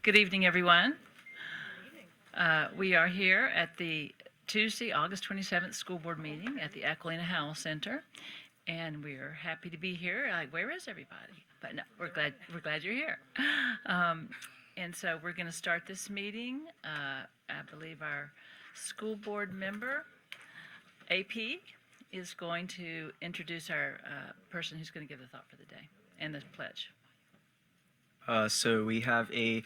Good evening, everyone. We are here at the Tuesday, August 27th school board meeting at the Aquilina Howell Center, and we are happy to be here. Like, where is everybody? But no, we're glad you're here. And so we're going to start this meeting. I believe our school board member, AP, is going to introduce our person who's going to give the thought for the day and the pledge. So we have a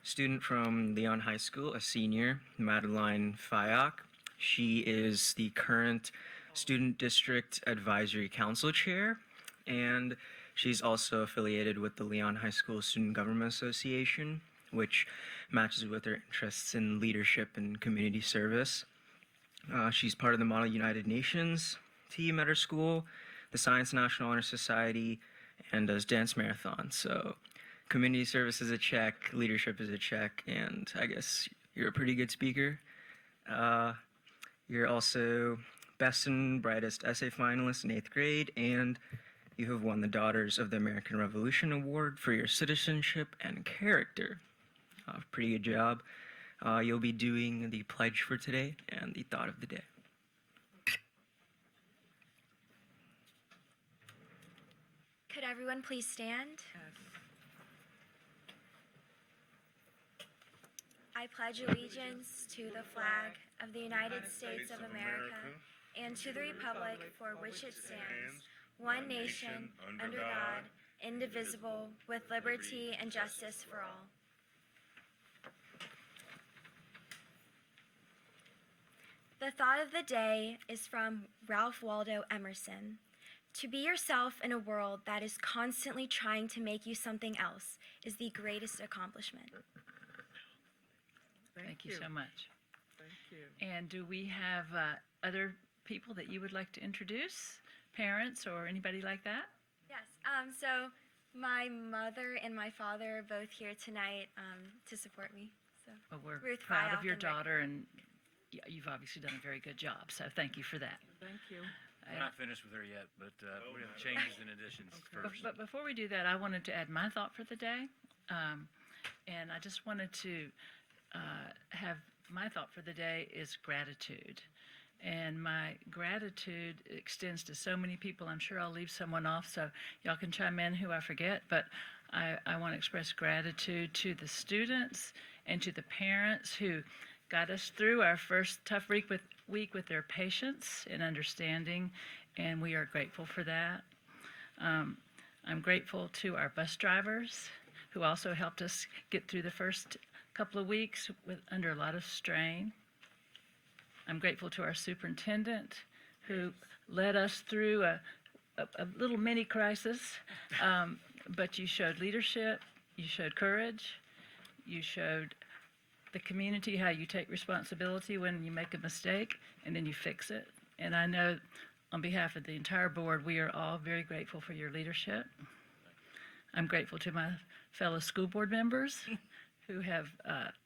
student from Leon High School, a senior, Madeline Fayok. She is the current Student District Advisory Council Chair, and she's also affiliated with the Leon High School Student Government Association, which matches with her interests in leadership and community service. She's part of the Model United Nations team at her school, the Science National Honor Society, and does dance marathons. So community service is a check, leadership is a check, and I guess you're a pretty good speaker. You're also best and brightest essay finalist in 8th grade, and you have won the Daughters of the American Revolution Award for your citizenship and character. Pretty good job. You'll be doing the pledge for today and the thought of the day. Could everyone please stand? I pledge allegiance to the flag of the United States of America and to the republic for which it stands, one nation, under God, indivisible, with liberty and justice for all. The thought of the day is from Ralph Waldo Emerson. To be yourself in a world that is constantly trying to make you something else is the greatest accomplishment. Thank you so much. Thank you. And do we have other people that you would like to introduce? Parents or anybody like that? Yes, so my mother and my father are both here tonight to support me. So Well, we're Ruth proud of Fayok your and Rick. daughter, and you've obviously done a very good job, so thank you for that. Thank you. We're not finished with her yet, but we have changes and additions first. But before we do that, I wanted to add my thought for the day. And I just wanted to have my thought for the day is gratitude. And my gratitude extends to so many people. I'm sure I'll leave someone off, so y'all can chime in who I forget. But I want to express gratitude to the students and to the parents who got us through our first tough week with their patience and understanding, and we are grateful for that. I'm grateful to our bus drivers who also helped us get through the first couple of weeks under a lot of strain. I'm grateful to our superintendent who led us through a little mini crisis, but you showed leadership, you showed courage, you showed the community how you take responsibility when you make a mistake and then you fix it. And I know on behalf of the entire board, we are all very grateful for your leadership. I'm grateful to my fellow school board members who have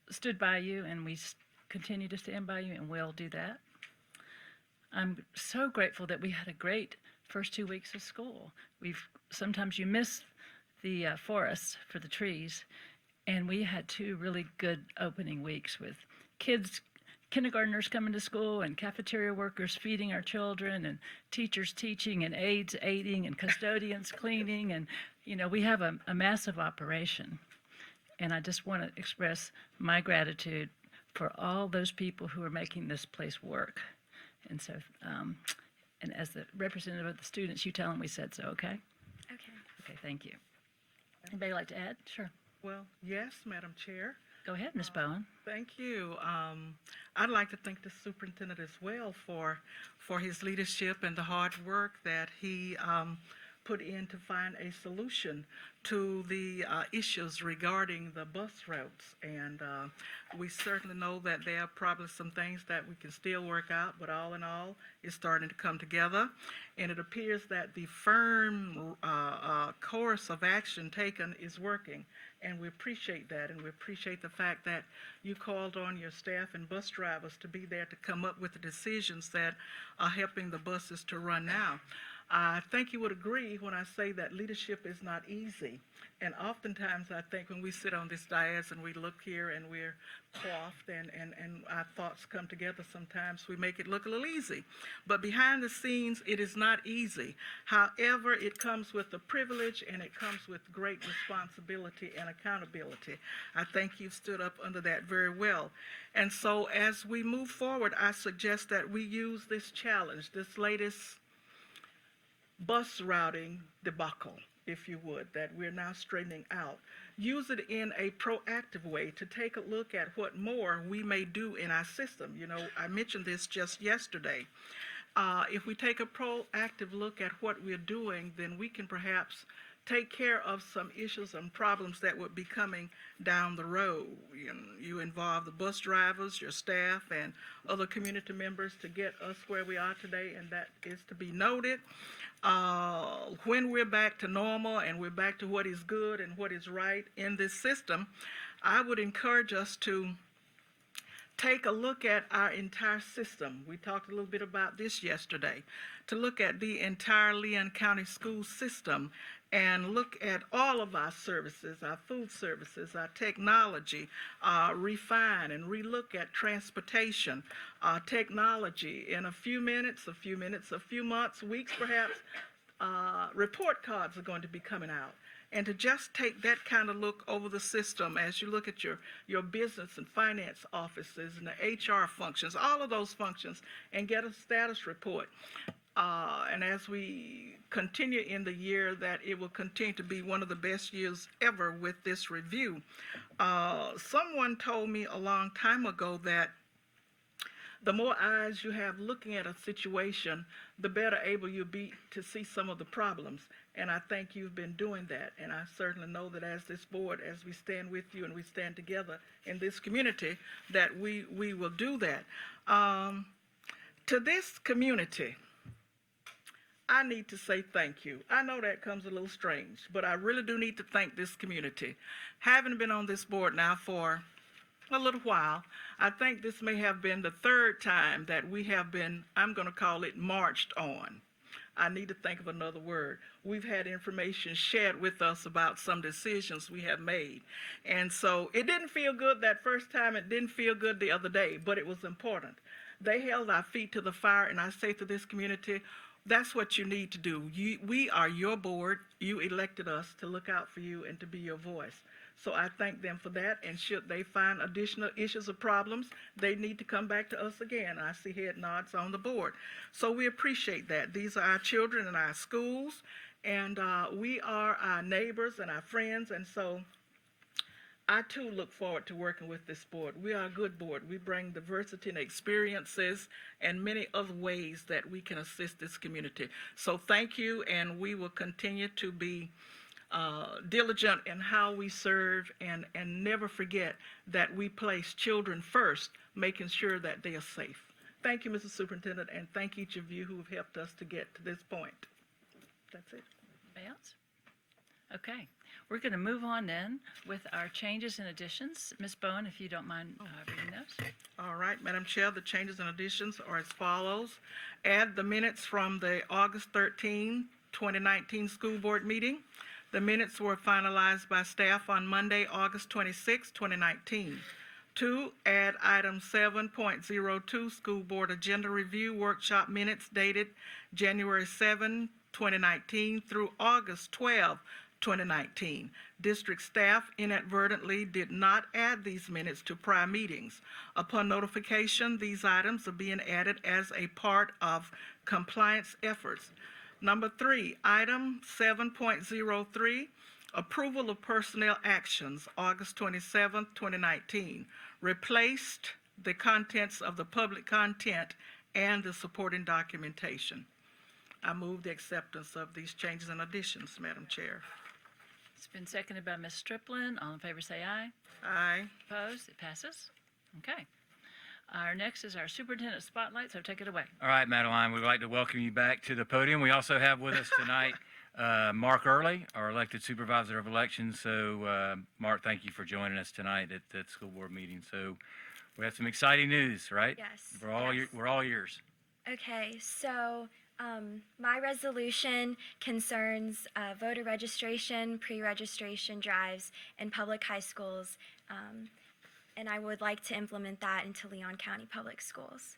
stood by you, and we continue to stand by you and will do that. I'm so grateful that we had a great first 2 weeks of school. Sometimes you miss the forest for the trees, and we had 2 really good opening weeks with kindergartners coming to school and cafeteria workers feeding our children and teachers teaching and aides aiding and custodians cleaning. And, we have a massive operation. And I just want to express my gratitude for all those people who are making this place work. And so, and as the representative of the students, you tell them we said so, okay? Okay. Okay, thank you. Anybody like to add? Sure. Well, yes, Madam Chair. Go ahead, Ms. Bowen. Thank you. I'd like to thank the superintendent as well for his leadership and the hard work that he put in to find a solution to the issues regarding the bus routes. And we certainly know that there are probably some things that we can still work out, but all in all, it's starting to come together. And it appears that the firm course of action taken is working. And we appreciate that, and we appreciate the fact that you called on your staff and bus drivers to be there to come up with the decisions that are helping the buses to run now. I think you would agree when I say that leadership is not easy. And oftentimes I think when we sit on this dais and we look here and we're coiffed and our thoughts come together, sometimes we make it look a little easy. But behind the scenes, it is not easy. However, it comes with the privilege and it comes with great responsibility and accountability. I think you've stood up under that very well. And so as we move forward, I suggest that we use this challenge, this latest bus routing debacle, if you would, that we're now straightening out. Use it in a proactive way to take a look at what more we may do in our system. You know, I mentioned this just yesterday. If we take a proactive look at what we're doing, then we can perhaps take care of some issues and problems that would be coming down the road. You involve the bus drivers, your staff, and other community members to get us where we are today, and that is to be noted. When we're back to normal and we're back to what is good and what is right in this system, I would encourage us to take a look at our entire system. We talked a little bit about this yesterday, to look at the entire Leon County school system and look at all of our services, our food services, our technology, refine and relook at transportation, technology. In a few minutes, a few months, weeks perhaps, report cards are going to be coming out. And to just take that kind of look over the system as you look at your business and finance offices and the HR functions, all of those functions, and get a status report. And as we continue in the year, that it will continue to be one of the best years ever with this review. Someone told me a long time ago that the more eyes you have looking at a situation, the better able you'll be to see some of the problems. And I think you've been doing that. And I certainly know that as this board, as we stand with you and we stand together in this community, that we will do that. To this community, I need to say thank you. I know that comes a little strange, but I really do need to thank this community. Having been on this board now for a little while, I think this may have been the third time that we have been, I'm going to call it, marched on. I need to think of another word. We've had information shared with us about some decisions we have made. And so it didn't feel good that first time. It didn't feel good the other day, but it was important. They held our feet to the fire, and I say to this community, that's what you need to do. We are your board. You elected us to look out for you and to be your voice. So I thank them for that, and should they find additional issues or problems, they need to come back to us again. I see head nods on the board. So we appreciate that. These are our children in our schools, and we are our neighbors and our friends, and so I too look forward to working with this board. We are a good board. We bring diversity and experiences and many other ways that we can assist this community. So thank you, and we will continue to be diligent in how we serve, and never forget that we place children first, making sure that they are safe. Thank you, Mr. Superintendent, and thank each of you who have helped us to get to this point. That's it. Anybody else? Okay, we're going to move on then with our changes and additions. Ms. Bowen, if you don't mind reading those. All right, Madam Chair, the changes and additions are as follows. Add the minutes from the August 13, 2019 school board meeting. The minutes were finalized by staff on Monday, August 26, 2019. 2, add item 7.02, school board agenda review workshop minutes dated January 7, 2019 through August 12, 2019. District staff inadvertently did not add these minutes to prior meetings. Upon notification, these items are being added as a part of compliance efforts. Number 3, item 7.03, approval of personnel actions, August 27, 2019. Replaced the contents of the public content and the supporting documentation. I move the acceptance of these changes and additions, Madam Chair. It's been seconded by Ms. Striplin. All in favor say aye. Aye. Opposed? It passes. Okay. Our next is our superintendent spotlight, so take it away. All right, Madeline, we'd like to welcome you back to the podium. We also have with us tonight Mark Early, our elected supervisor of elections. So, Mark, thank you for joining us tonight at that school board meeting. So, we have some exciting news, right? Yes. We're all ears. Okay, so My resolution concerns voter registration, pre-registration drives in public high schools, and I would like to implement that into Leon County Public Schools.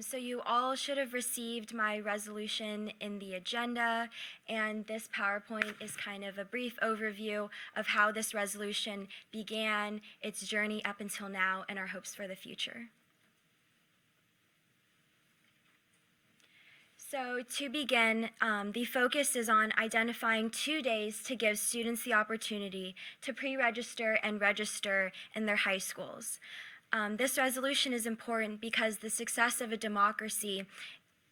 So you all should have received my resolution in the agenda, and this PowerPoint is kind of a brief overview of how this resolution began, its journey up until now, and our hopes for the future. So to begin, the focus is on identifying 2 days to give students the opportunity to pre-register and register in their high schools. This resolution is important because the success of a democracy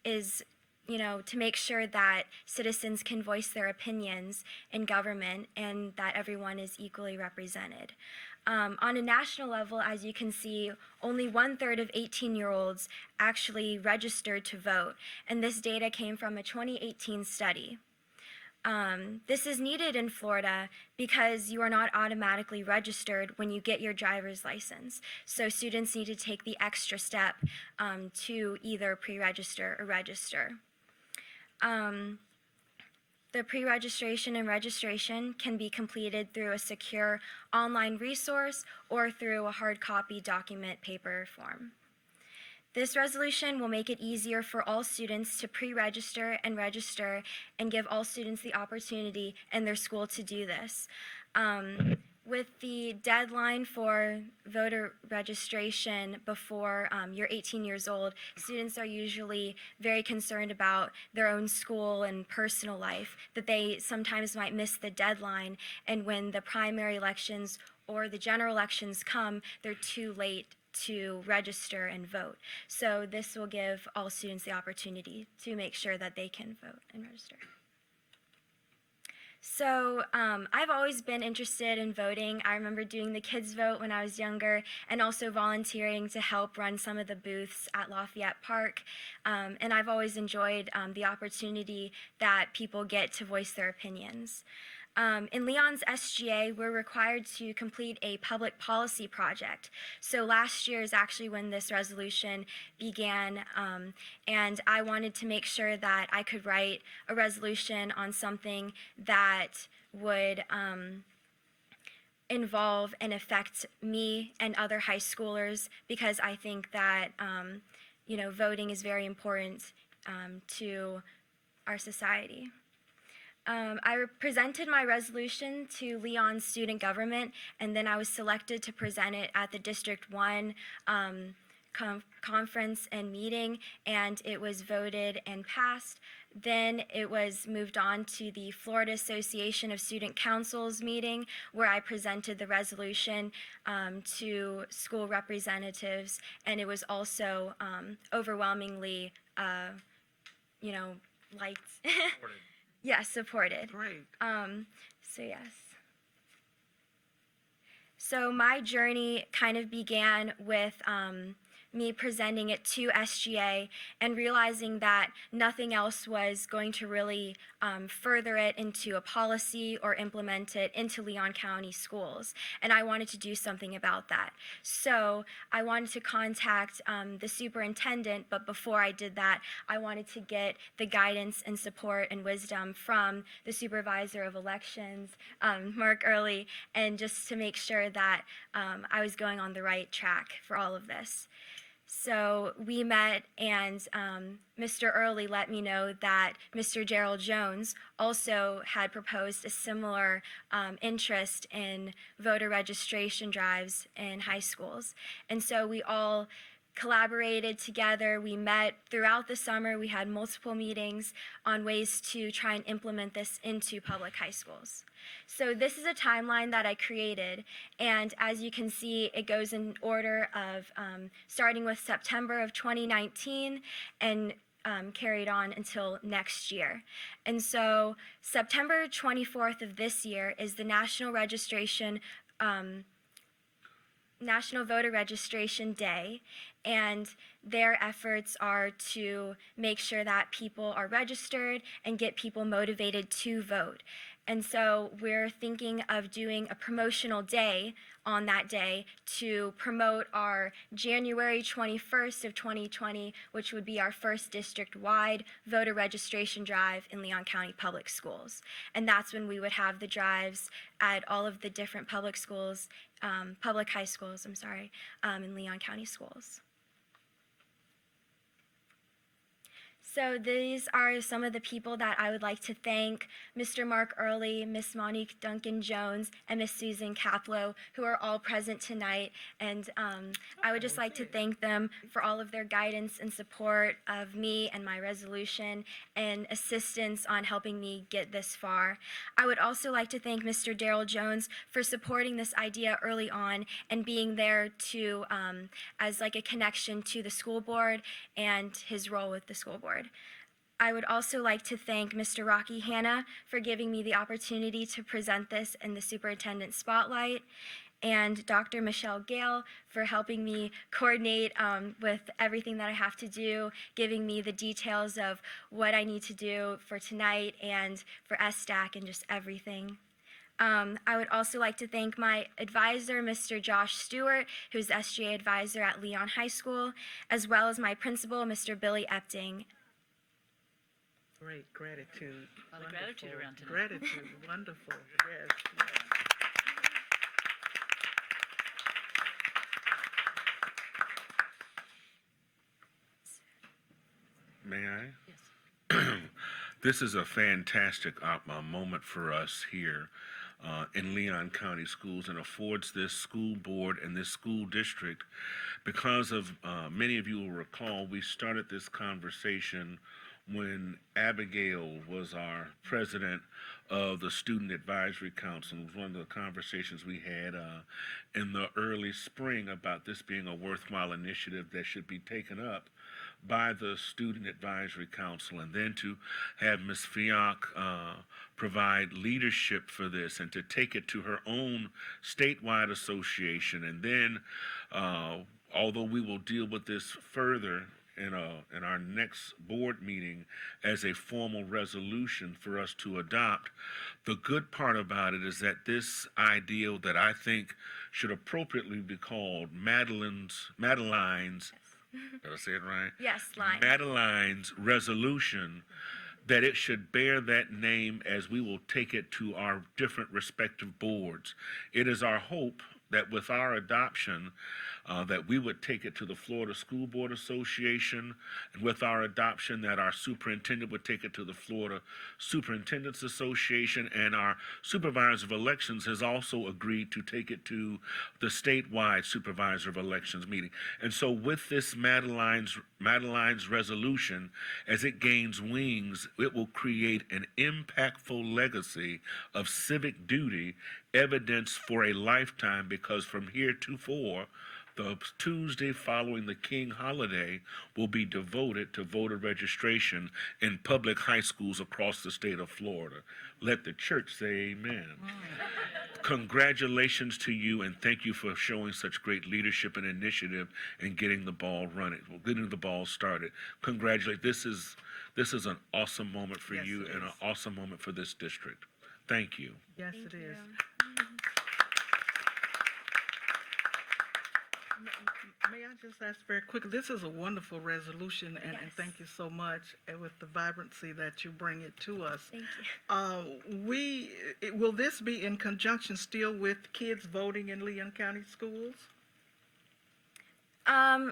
is, to make sure that citizens can voice their opinions in government and that everyone is equally represented. On a national level, as you can see, only 1/3 of 18-year-olds actually registered to vote, and this data came from a 2018 study. This is needed in Florida because you are not automatically registered when you get your driver's license. So students need to take the extra step to either pre-register or register. The pre-registration and registration can be completed through a secure online resource or through a hard copy document paper form. This resolution will make it easier for all students to pre-register and register and give all students the opportunity in their school to do this. With the deadline for voter registration before you're 18 years old, students are usually very concerned about their own school and personal life, that they sometimes might miss the deadline, and when the primary elections or the general elections come, they're too late to register and vote. So this will give all students the opportunity to make sure that they can vote and register. So I've always been interested in voting. I remember doing the kids vote when I was younger and also volunteering to help run some of the booths at Lafayette Park. And I've always enjoyed the opportunity that people get to voice their opinions. In Leon's SGA, we're required to complete a public policy project. So last year is actually when this resolution began, and I wanted to make sure that I could write a resolution on something that would involve and affect me and other high schoolers, because I think that voting is very important to our society. I presented my resolution to Leon's student government, and then I was selected to present it at the District 1 conference and meeting, and it was voted and passed. Then it was moved on to the Florida Association of Student Councils meeting, where I presented the resolution to school representatives, and it was also overwhelmingly, liked. Yes, supported. Great. So yes. So my journey kind of began with me presenting it to SGA and realizing that nothing else was going to really further it into a policy or implement it into Leon County schools. And I wanted to do something about that. So I wanted to contact the superintendent, but before I did that, I wanted to get the guidance and support and wisdom from the supervisor of elections, Mark Early, and just to make sure that I was going on the right track for all of this. So we met, and Mr. Early let me know that Mr. Gerald Jones also had proposed a similar interest in voter registration drives in high schools. And so we all collaborated together. We met throughout the summer. We had multiple meetings on ways to try and implement this into public high schools. So this is a timeline that I created, and as you can see, it goes in order of starting with September of 2019 and carried on until next year. And so September 24th of this year is the National Voter Registration Day, and their efforts are to make sure that people are registered and get people motivated to vote. And so we're thinking of doing a promotional day on that day to promote our January 21st of 2020, which would be our first district-wide voter registration drive in Leon County Public Schools. And that's when we would have the drives at all of the different public schools, public high schools, in Leon County schools. So these are some of the people that I would like to thank: Mr. Mark Early, Miss Monique Duncan-Jones, and Miss Susan Kaplow, who are all present tonight. And I would just like to thank them for all of their guidance and support of me and my resolution and assistance on helping me get this far. I would also like to thank Mr. Darrell Jones for supporting this idea early on and being there to as like a connection to the school board and his role with the school board. I would also like to thank Mr. Rocky Hanna for giving me the opportunity to present this in the Superintendent Spotlight, and Dr. Michelle Gale for helping me coordinate with everything that I have to do, giving me the details of what I need to do for tonight and for SDAC and just everything. I would also like to thank my advisor, Mr. Josh Stewart, who's the SGA advisor at Leon High School, as well as my principal, Mr. Billy Epting. Great gratitude. A lot of gratitude around tonight. Gratitude, wonderful. Yes. May I? Yes. This is a fantastic moment for us here in Leon County Schools, and affords this school board and this school district, because of many of you will recall, we started this conversation when Abigail was our president of the Student Advisory Council. It was one of the conversations we had in the early spring about this being a worthwhile initiative that should be taken up by the Student Advisory Council, and then to have Ms. Fiak provide leadership for this and to take it to her own statewide association. And then, although we will deal with this further in our next board meeting as a formal resolution for us to adopt, the good part about it is that this ideal that I think should appropriately be called Madeline's, did I say it right? Yes, line. Madeline's resolution, that it should bear that name as we will take it to our different respective boards. It is our hope that with our adoption, that we would take it to the Florida School Board Association, and with our adoption that our superintendent would take it to the Florida Superintendents Association, and our supervisor of elections has also agreed to take it to the statewide supervisor of elections meeting. And so with this Madeline's resolution, as it gains wings, it will create an impactful legacy of civic duty, evidence for a lifetime, because from heretofore, the Tuesday following the King holiday will be devoted to voter registration in public high schools across the state of Florida. Let the church say amen. Congratulations to you, and thank you for showing such great leadership and initiative and getting the ball running, getting the ball started. Congratulate. This is an awesome moment for Yes, you it and an is. awesome moment for this district. Thank you. Yes, Thank it is. you. May I just ask very quickly, this is a wonderful resolution, and Yes. thank you so much with the vibrancy that you bring it to us. Thank you. Will this be in conjunction still with kids voting in Leon County schools?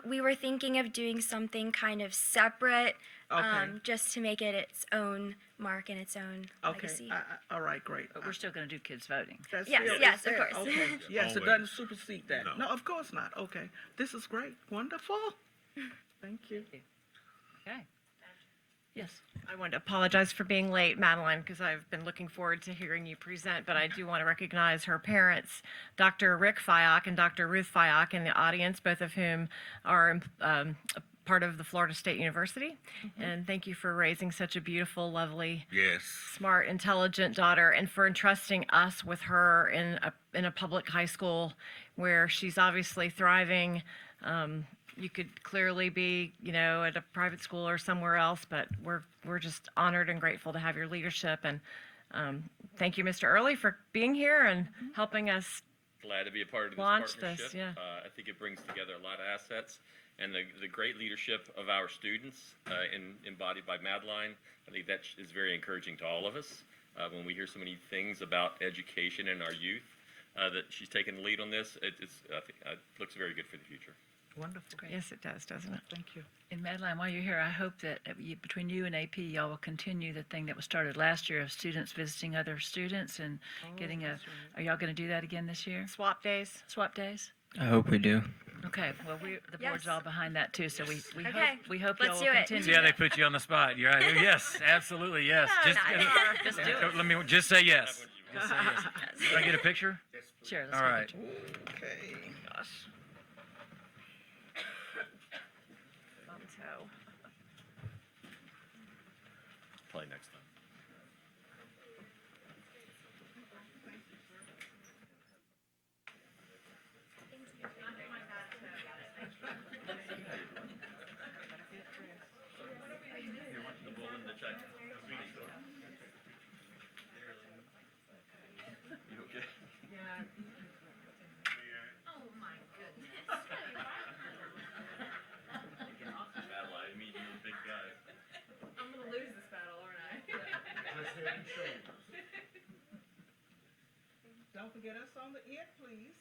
We were thinking of doing something kind of separate, Okay. just to make it its own mark and its own Okay, legacy. all right, great. But we're still going to do kids voting. That's Yes, still- yes, is of that- course. Okay, yes, it Always. doesn't supersede that. No. No, of course not. Okay, this is great, wonderful. Thank you. Okay. Yes. I wanted to apologize for being late, Madeline, because I've been looking forward to hearing you present, but I do want to recognize her parents, Dr. Rick Fiak and Dr. Ruth Fiak, in the audience, both of whom are a part of the Florida State University. And thank you for raising such a beautiful, lovely, Yes. smart, intelligent daughter, and for entrusting us with her in a public high school where she's obviously thriving, You could clearly be, at a private school or somewhere else, but we're just honored and grateful to have your leadership. And thank you, Mr. Early, for being here and helping us. Glad to be a part of this Launch partnership. this, yeah. I think it brings together a lot of assets and the great leadership of our students, embodied by Madeline. I think that is very encouraging to all of us when we hear so many things about education and our youth. That she's taken the lead on this. I think it looks very good for the future. Wonderful. Great. Yes, it does, doesn't it? Thank you. And Madeline, while you're here, I hope that between you and AP, y'all will continue the thing that was started last year of students visiting other students and getting a. Are y'all going to do that again this year? Swap days. Swap days? I hope we do. Okay. Well, the board's Yes. all behind that too. So we Okay, hope let's y'all do will it. continue. See how they that. put you on the spot. You're right. Yes, absolutely, yes. Just do it. Let me just say yes. Just say yes. Can I get a picture? Sure. Let's All get a right. picture. Okay. Gosh. Bum toe. Play next time. Don't forget us on the end, please.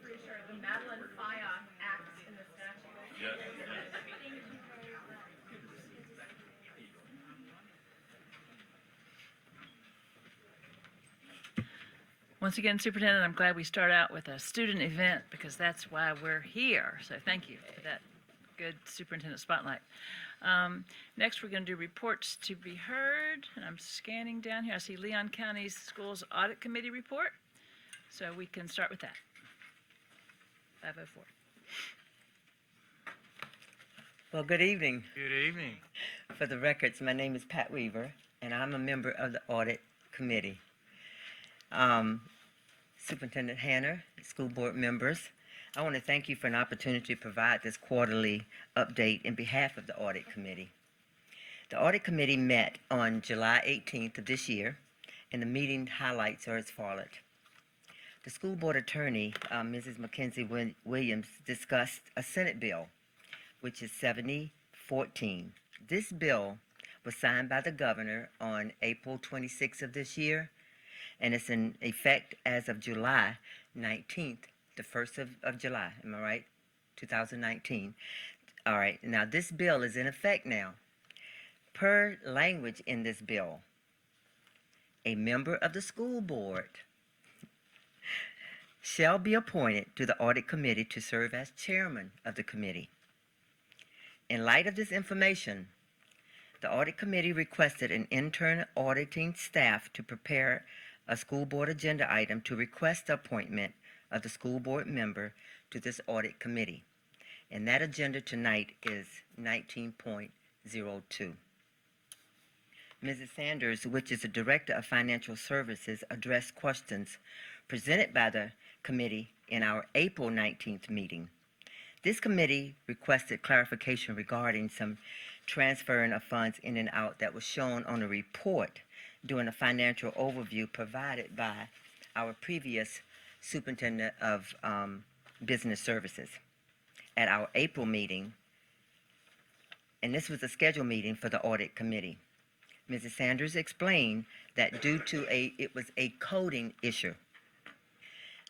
Pretty sure the Madeline Faya acts in the statue. Once again, Superintendent, I'm glad we start out with a student event because that's why we're here. So thank you for that good superintendent spotlight. Next, we're going to do reports to be heard. And I'm scanning down here. I see Leon County Schools Audit Committee report. So we can start with that. 504. Well, good evening. Good evening. For the records, my name is Pat Weaver, and I'm a member of the Audit Committee. Superintendent Hanner, school board members, I want to thank you for an opportunity to provide this quarterly update in behalf of the Audit Committee. The Audit Committee met on July 18th of this year, and the meeting highlights are as follows. The school board attorney, Mrs. Mackenzie Williams, discussed a Senate bill, which is 7014. This bill was signed by the governor on April 26th of this year, and it's in effect as of July 19th, the 1st of July, am I right? 2019. All right, now this bill is in effect now. Per language in this bill, a member of the school board shall be appointed to the audit committee to serve as chairman of the committee. In light of this information, the audit committee requested an intern auditing staff to prepare a school board agenda item to request the appointment of the school board member to this audit committee. And that agenda tonight is 19.02. Mrs. Sanders, which is the Director of Financial Services, addressed questions presented by the committee in our April 19th meeting. This committee requested clarification regarding some transferring of funds in and out that was shown on the report during a financial overview provided by our previous superintendent of business services at our April meeting, and this was a scheduled meeting for the audit committee. Mrs. Sanders explained that due to it was a coding issue.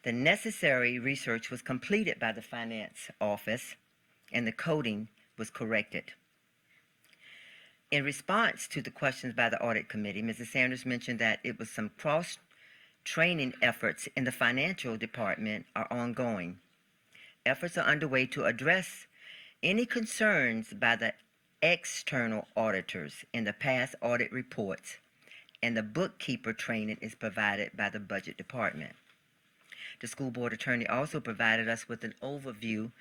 The necessary research was completed by the finance office and the coding was corrected. In response to the questions by the audit committee, Mrs. Sanders mentioned that it was some cross-training efforts in the financial department are ongoing. Efforts are underway to address any concerns by the external auditors in the past audit reports, and the bookkeeper training is provided by the budget department. The school board attorney also provided us with an overview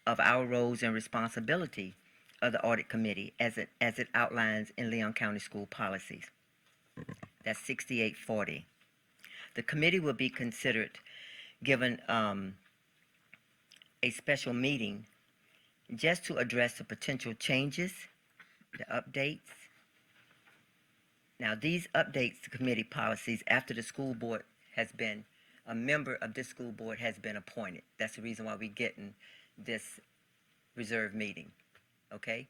of our roles and responsibility of the audit committee as it outlines in Leon County School policies. That's 6840. The committee will be considered given a special meeting just to address the potential changes, the updates. Now, these updates to committee policies after the school board has been, a member of this school board has been appointed. That's the reason why we're getting this reserved meeting, okay?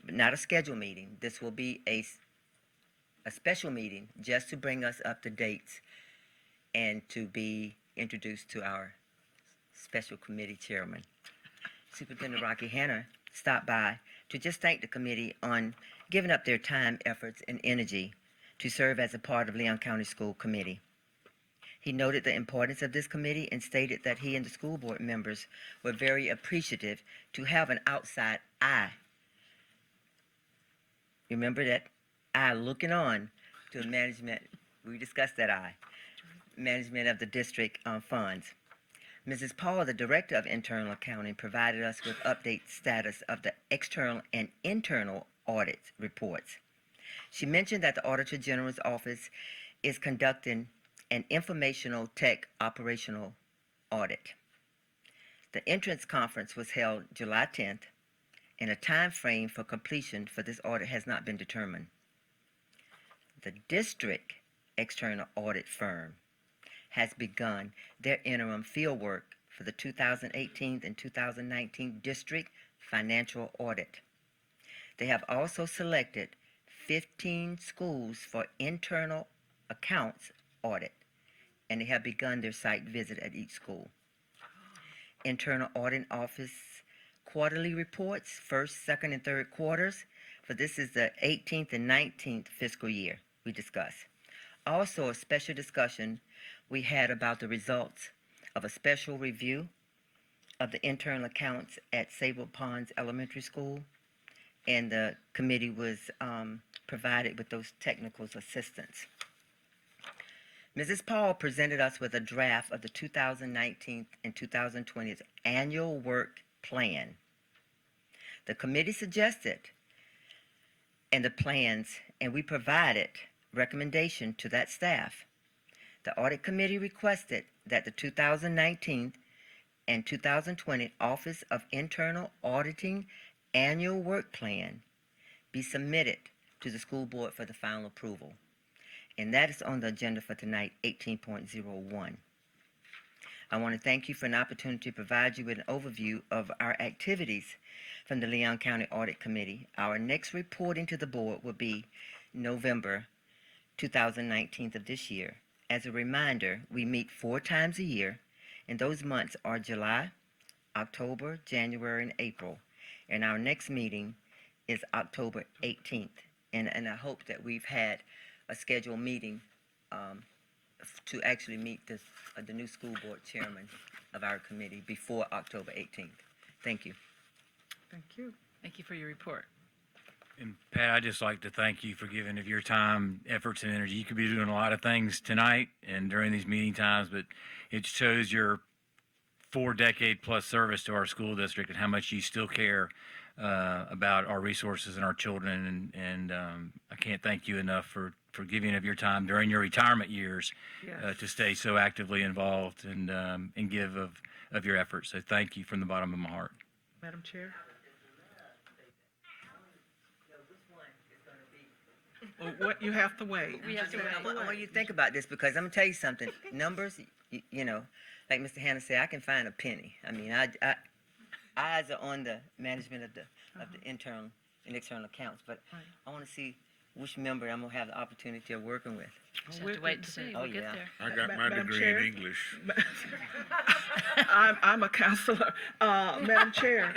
But not a scheduled meeting. This will be a special meeting just to bring us up to date and to be introduced to our special committee chairman. Superintendent Rocky Hanna stopped by to just thank the committee on giving up their time, efforts, and energy to serve as a part of Leon County School Committee. He noted the importance of this committee and stated that he and the school board members were very appreciative to have an outside eye. Remember that eye looking on to the management. We discussed that eye. Management of the district funds. Mrs. Paul, the Director of Internal Accounting, provided us with update status of the external and internal audit reports. She mentioned that the Auditor General's office is conducting an informational tech operational audit. The entrance conference was held July 10th, and a time frame for completion for this audit has not been determined. The district external audit firm has begun their interim fieldwork for the 2018 and 2019 district financial audit. They have also selected 15 schools for internal accounts audit, and they have begun their site visit at each school. Internal Audit Office quarterly reports, first, second, and third quarters, for this is the 18th and 19th fiscal year we discussed. Also, a special discussion we had about the results of a special review of the internal accounts at Sable Ponds Elementary School, and the committee was provided with those technical assistance. Mrs. Paul presented us with a draft of the 2019 and 2020 annual work plan. The committee suggested and the plans, and we provided recommendation to that staff. The audit committee requested that the 2019 and 2020 Office of Internal Auditing annual work plan be submitted to the school board for the final approval. And that is on the agenda for tonight, 18.01. I want to thank you for an opportunity to provide you with an overview of our activities from the Leon County Audit Committee. Our next reporting to the board will be November 2019 of this year. As a reminder, we meet 4 times a year, and those months are July, October, January, and April. And our next meeting is October 18th. And I hope that we've had a scheduled meeting to actually meet the new school board chairman of our committee before October 18th. Thank you. Thank you. Thank you for your report. And Pat, I'd just like to thank you for giving of your time, efforts, and energy. You could be doing a lot of things tonight and during these meeting times, but it shows your 4-decade-plus service to our school district and how much you still care about our resources and our children. And I can't thank you enough for giving of your time during your retirement years to stay so actively involved and give of your efforts. So thank you from the bottom of my heart. Madam Chair? Well, what, you have to wait. We have to wait. I want you to think about this because I'm gonna tell you something. Numbers, you know, like Mr. Hannah said, I can find a penny. I mean, eyes are on the management of the internal and external accounts, but I want to see which member I'm gonna have the opportunity of working with. Just have to wait and see. Oh, We'll get yeah. there. I got my Madam degree Chair? in English. I'm a counselor. Madam Chair,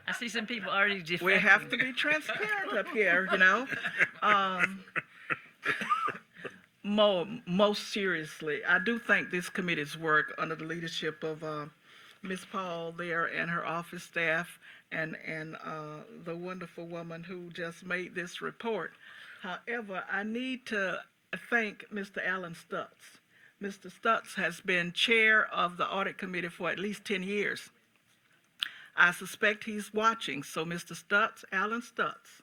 I see some people already defecting. we have to be transparent up here, you know? Most seriously, I do think this committee's work under the leadership of Ms. Paul there and her office staff and the wonderful woman who just made this report. However, I need to thank Mr. Alan Stutz. Mr. Stutz has been chair of the audit committee for at least 10 years. I suspect he's watching, so Mr. Stutz, Alan Stutz,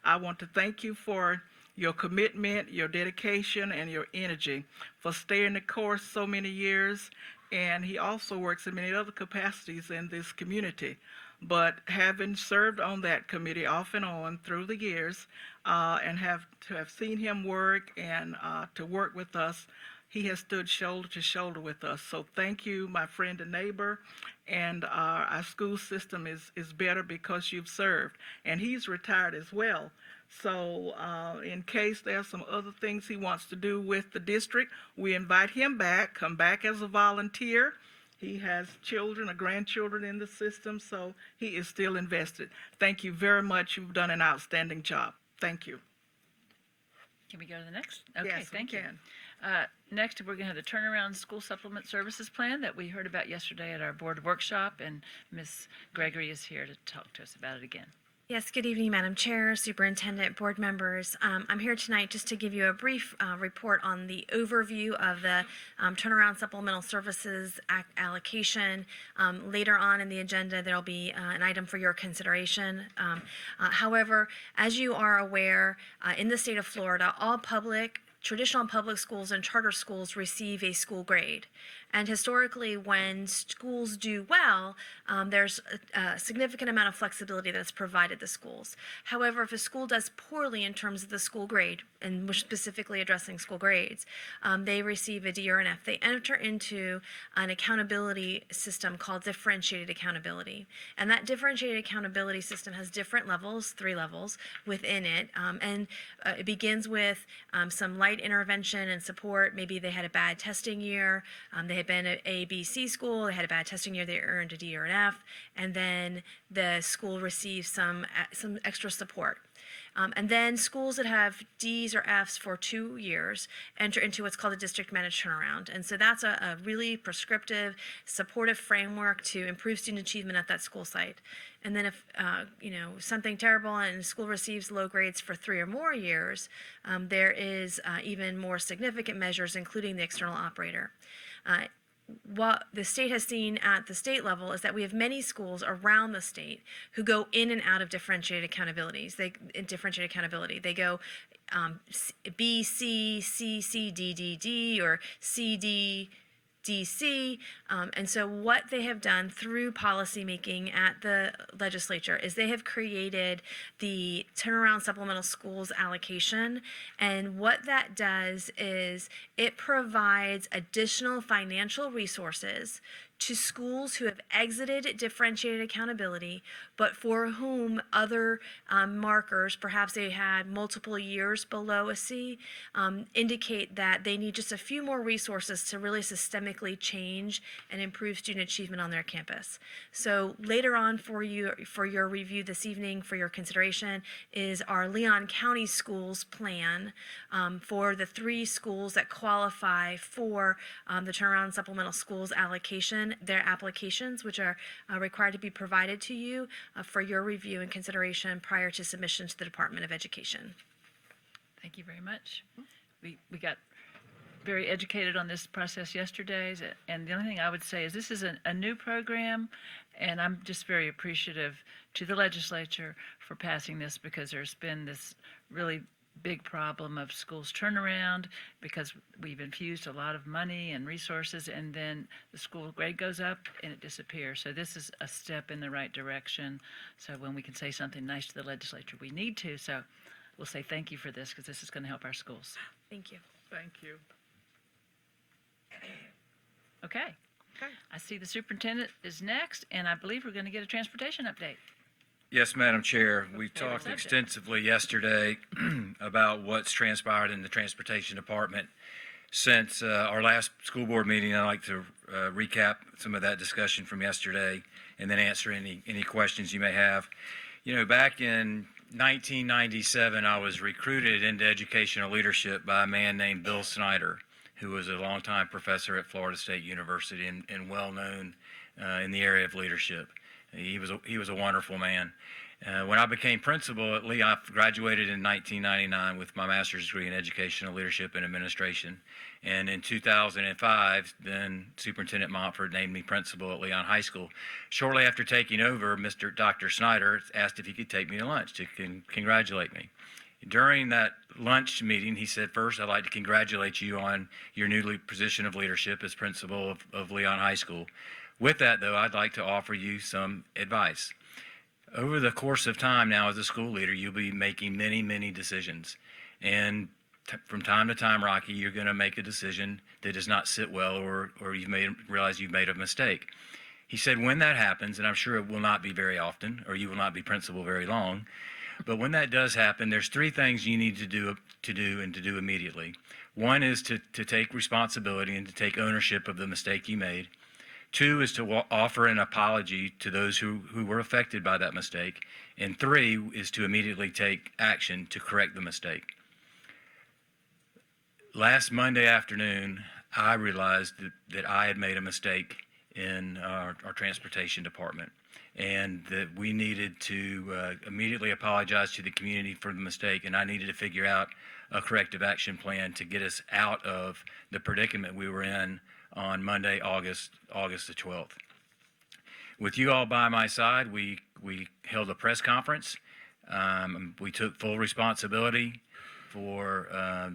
I want to thank you for your commitment, your dedication, and your energy for staying the course so many years. And he also works in many other capacities in this community. But having served on that committee off and on through the years, and have seen him work and to work with us, he has stood shoulder to shoulder with us. So thank you, my friend and neighbor. And our school system is better because you've served. And he's retired as well. So in case there's some other things he wants to do with the district, we invite him back, come back as a volunteer. He has children or grandchildren in the system, so he is still invested. Thank you very much. You've done an outstanding job. Thank you. Can we go to the next? Okay, Yes, we thank you. can. Next, we're going to have the Turnaround School Supplement Services Plan that we heard about yesterday at our board workshop, and Ms. Gregory is here to talk to us about it again. Yes, good evening, Madam Chair, Superintendent, board members. I'm here tonight just to give you a brief report on the overview of the Turnaround Supplemental Services allocation. Later on in the agenda, there'll be an item for your consideration. However, as you are aware, in the state of Florida, all traditional public schools and charter schools receive a school grade. And historically, when schools do well, there's a significant amount of flexibility that's provided the schools. However, if a school does poorly in terms of the school grade, and we're specifically addressing school grades, they receive a D or an F. They enter into an accountability system called differentiated accountability. And that differentiated accountability system has different levels, 3 levels within it. It begins with some light intervention and support. Maybe they had a bad testing year. They had been at A, B, C school. They had a bad testing year. They earned a D or an F. And then the school receives some extra support. And then schools that have Ds or Fs for 2 years enter into what's called a district managed turnaround. And so that's a really prescriptive, supportive framework to improve student achievement at that school site. And then if, something terrible and the school receives low grades for 3 or more years, there is even more significant measures, including the external operator. What the state has seen at the state level is that we have many schools around the state who go in and out of differentiated accountability. They go B, C, C, C, D, D, D, or C, D, DC. And so what they have done through policymaking at the legislature is they have created the Turnaround Supplemental Schools allocation. And what that does is it provides additional financial resources to schools who have exited differentiated accountability, but for whom other markers, perhaps they had multiple years below a C, indicate that they need just a few more resources to really systemically change and improve student achievement on their campus. So later on for your review this evening, for your consideration, is our Leon County Schools plan for the 3 schools that qualify for the Turnaround Supplemental Schools allocation. Their applications, which are required to be provided to you for your review and consideration prior to submission to the Department of Education. Thank you very much. We got very educated on this process yesterday, and the only thing I would say is this is a new program, and I'm just very appreciative to the legislature for passing this, because there's been this really big problem of schools turnaround because we've infused a lot of money and resources, and then the school grade goes up and it disappears. So this is a step in the right direction. So when we can say something nice to the legislature, we need to. So we'll say thank you for this, because this is going to help our schools. Thank you. Thank you. Okay. I see the superintendent is next, and I believe we're going to get a transportation update. Yes, Madam Chair. We Favorite talked subject. extensively yesterday about what's transpired in the Transportation Department since our last school board meeting. I'd like to recap some of that discussion from yesterday and then answer any questions you may have. You know, back in 1997, I was recruited into educational leadership by a man named Bill Snyder, who was a longtime professor at Florida State University and well known in the area of leadership. He was a wonderful man. When I became principal at Lee, I graduated in 1999 with my master's degree in educational leadership and administration. And in 2005, then Superintendent Montford named me principal at Leon High School. Shortly after taking over, Dr. Snyder asked if he could take me to lunch to congratulate me. During that lunch meeting, he said, "First, I'd like to congratulate you on your new position of leadership as principal of Leon High School. With that, though, I'd like to offer you some advice. Over the course of time now as a school leader, you'll be making many, many decisions. And from time to time, Rocky, you're going to make a decision that does not sit well or realize you've made a mistake." He said, when that happens, and I'm sure it will not be very often, or you will not be principal very long, but when that does happen, there's three things you need to do immediately. One is to take responsibility and to take ownership of the mistake you made. Two is to offer an apology to those who were affected by that mistake. And three is to immediately take action to correct the mistake. Last Monday afternoon, I realized that I had made a mistake in our transportation department, and that we needed to immediately apologize to the community for the mistake, and I needed to figure out a corrective action plan to get us out of the predicament we were in on Monday, August the 12th. With you all by my side, we held a press conference. We took full responsibility for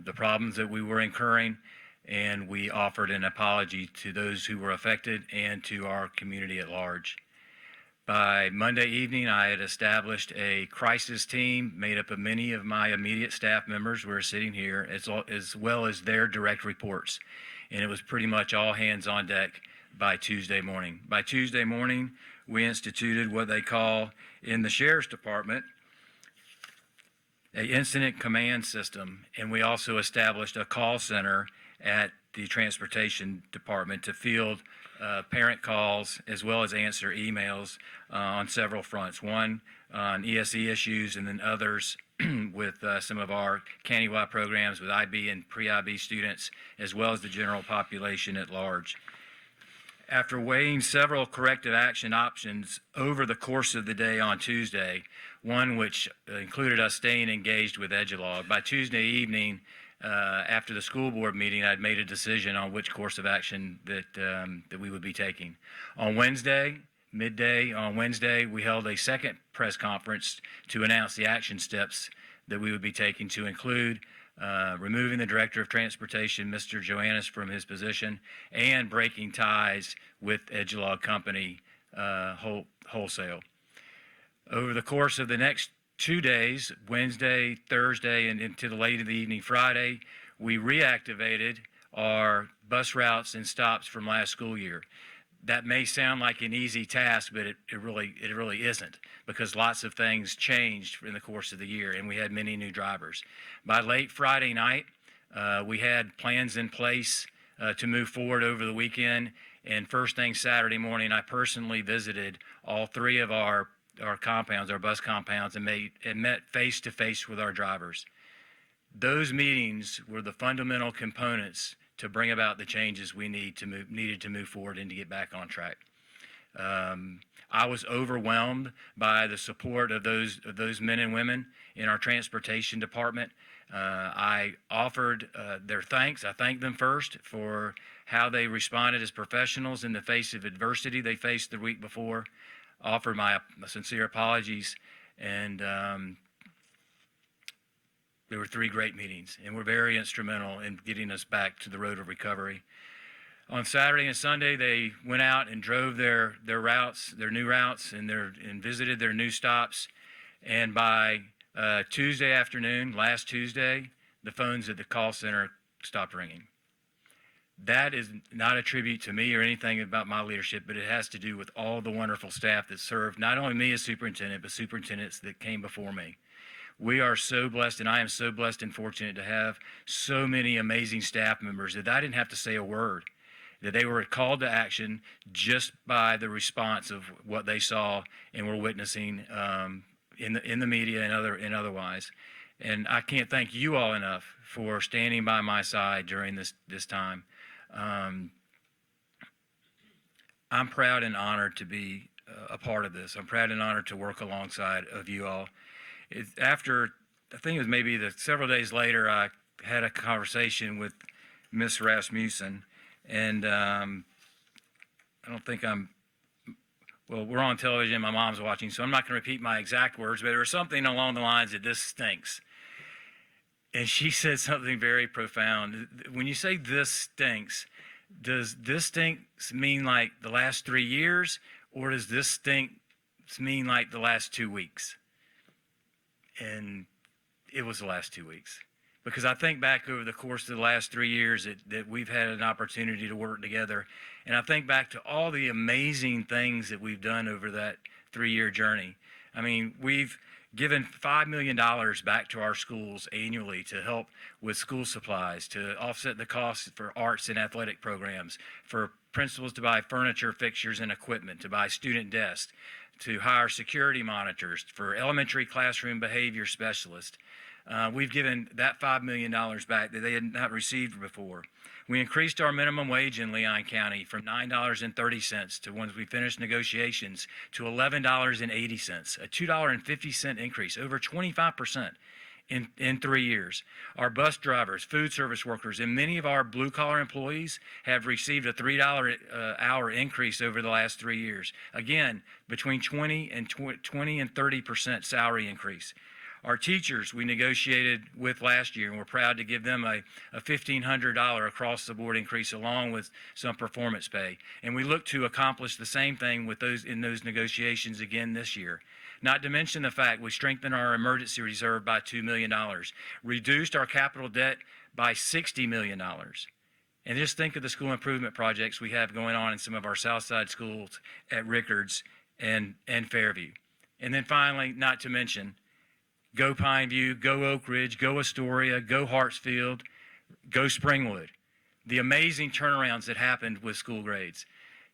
the problems that we were incurring, and we offered an apology to those who were affected and to our community at large. By Monday evening, I had established a crisis team made up of many of my immediate staff members who are sitting here, as well as their direct reports. And it was pretty much all hands on deck by Tuesday morning. By Tuesday morning, we instituted what they call in the Sheriff's Department an incident command system, and we also established a call center at the Transportation Department to field parent calls as well as answer emails on several fronts. One on ESE issues, and then others with some of our countywide programs with IB and pre-IB students, as well as the general population at large. After weighing several corrective action options over the course of the day on Tuesday, one which included us staying engaged with Edgelog, by Tuesday evening, after the school board meeting, I'd made a decision on which course of action that we would be taking. On Wednesday, midday on Wednesday, we held a second press conference to announce the action steps that we would be taking, to include removing the Director of Transportation, Mr. Joannis, from his position, and breaking ties with Edgelog Company wholesale. Over the course of the next 2 days, Wednesday, Thursday, and into the late of the evening Friday, we reactivated our bus routes and stops from last school year. That may sound like an easy task, but it really isn't, because lots of things changed in the course of the year, and we had many new drivers. By late Friday night, we had plans in place to move forward over the weekend, and first thing Saturday morning, I personally visited all three of our compounds, our bus compounds, and met face to face with our drivers. Those meetings were the fundamental components to bring about the changes we needed to move forward and to get back on track. I was overwhelmed by the support of those men and women in our transportation department. I offered their thanks. I thanked them first for how they responded as professionals in the face of adversity they faced the week before. Offered my sincere apologies, and there were 3 great meetings, and were very instrumental in getting us back to the road of recovery. On Saturday and Sunday, they went out and drove their routes, their new routes, and visited their new stops. And by Tuesday afternoon, last Tuesday, the phones at the call center stopped ringing. That is not a tribute to me or anything about my leadership, but it has to do with all the wonderful staff that served not only me as superintendent, but superintendents that came before me. We are so blessed, and I am so blessed and fortunate to have so many amazing staff members that I didn't have to say a word, that they were called to action just by the response of what they saw and were witnessing in the media and otherwise. And I can't thank you all enough for standing by my side during this time. I'm proud and honored to be a part of this. I'm proud and honored to work alongside of you all. After, I think it was maybe several days later, I had a conversation with Miss Rasmussen, and I don't think well, we're on television, my mom's watching, so I'm not going to repeat my exact words, but there was something along the lines that this stinks. And she said something very profound. When you say this stinks, does this stinks mean like the last 3 years, or does this stinks mean like the last 2 weeks? And it was the last 2 weeks. Because I think back over the course of the last 3 years that we've had an opportunity to work together. And I think back to all the amazing things that we've done over that 3-year journey. I mean, we've given $5 million back to our schools annually to help with school supplies, to offset the costs for arts and athletic programs, for principals to buy furniture, fixtures, and equipment, to buy student desks, to hire security monitors, for elementary classroom behavior specialists. We've given that $5 million back that they had not received before. We increased our minimum wage in Leon County from $9.30 to, once we finished negotiations, to $11.80, a $2.50 increase, over 25% in 3 years. Our bus drivers, food service workers, and many of our blue-collar employees have received a $3 hour increase over the last 3 years. Again, between 20 and 30% salary increase. Our teachers, we negotiated with last year, and we're proud to give them a $1,500 across-the-board increase along with some performance pay. And we look to accomplish the same thing with those negotiations again this year. Not to mention the fact we strengthened our emergency reserve by $2 million, reduced our capital debt by $60 million. And just think of the school improvement projects we have going on in some of our Southside schools at Rickards and Fairview. And then finally, not to mention, go Pineview, go Oak Ridge, go Astoria, go Hartsfield, go Springwood. The amazing turnarounds that happened with school grades.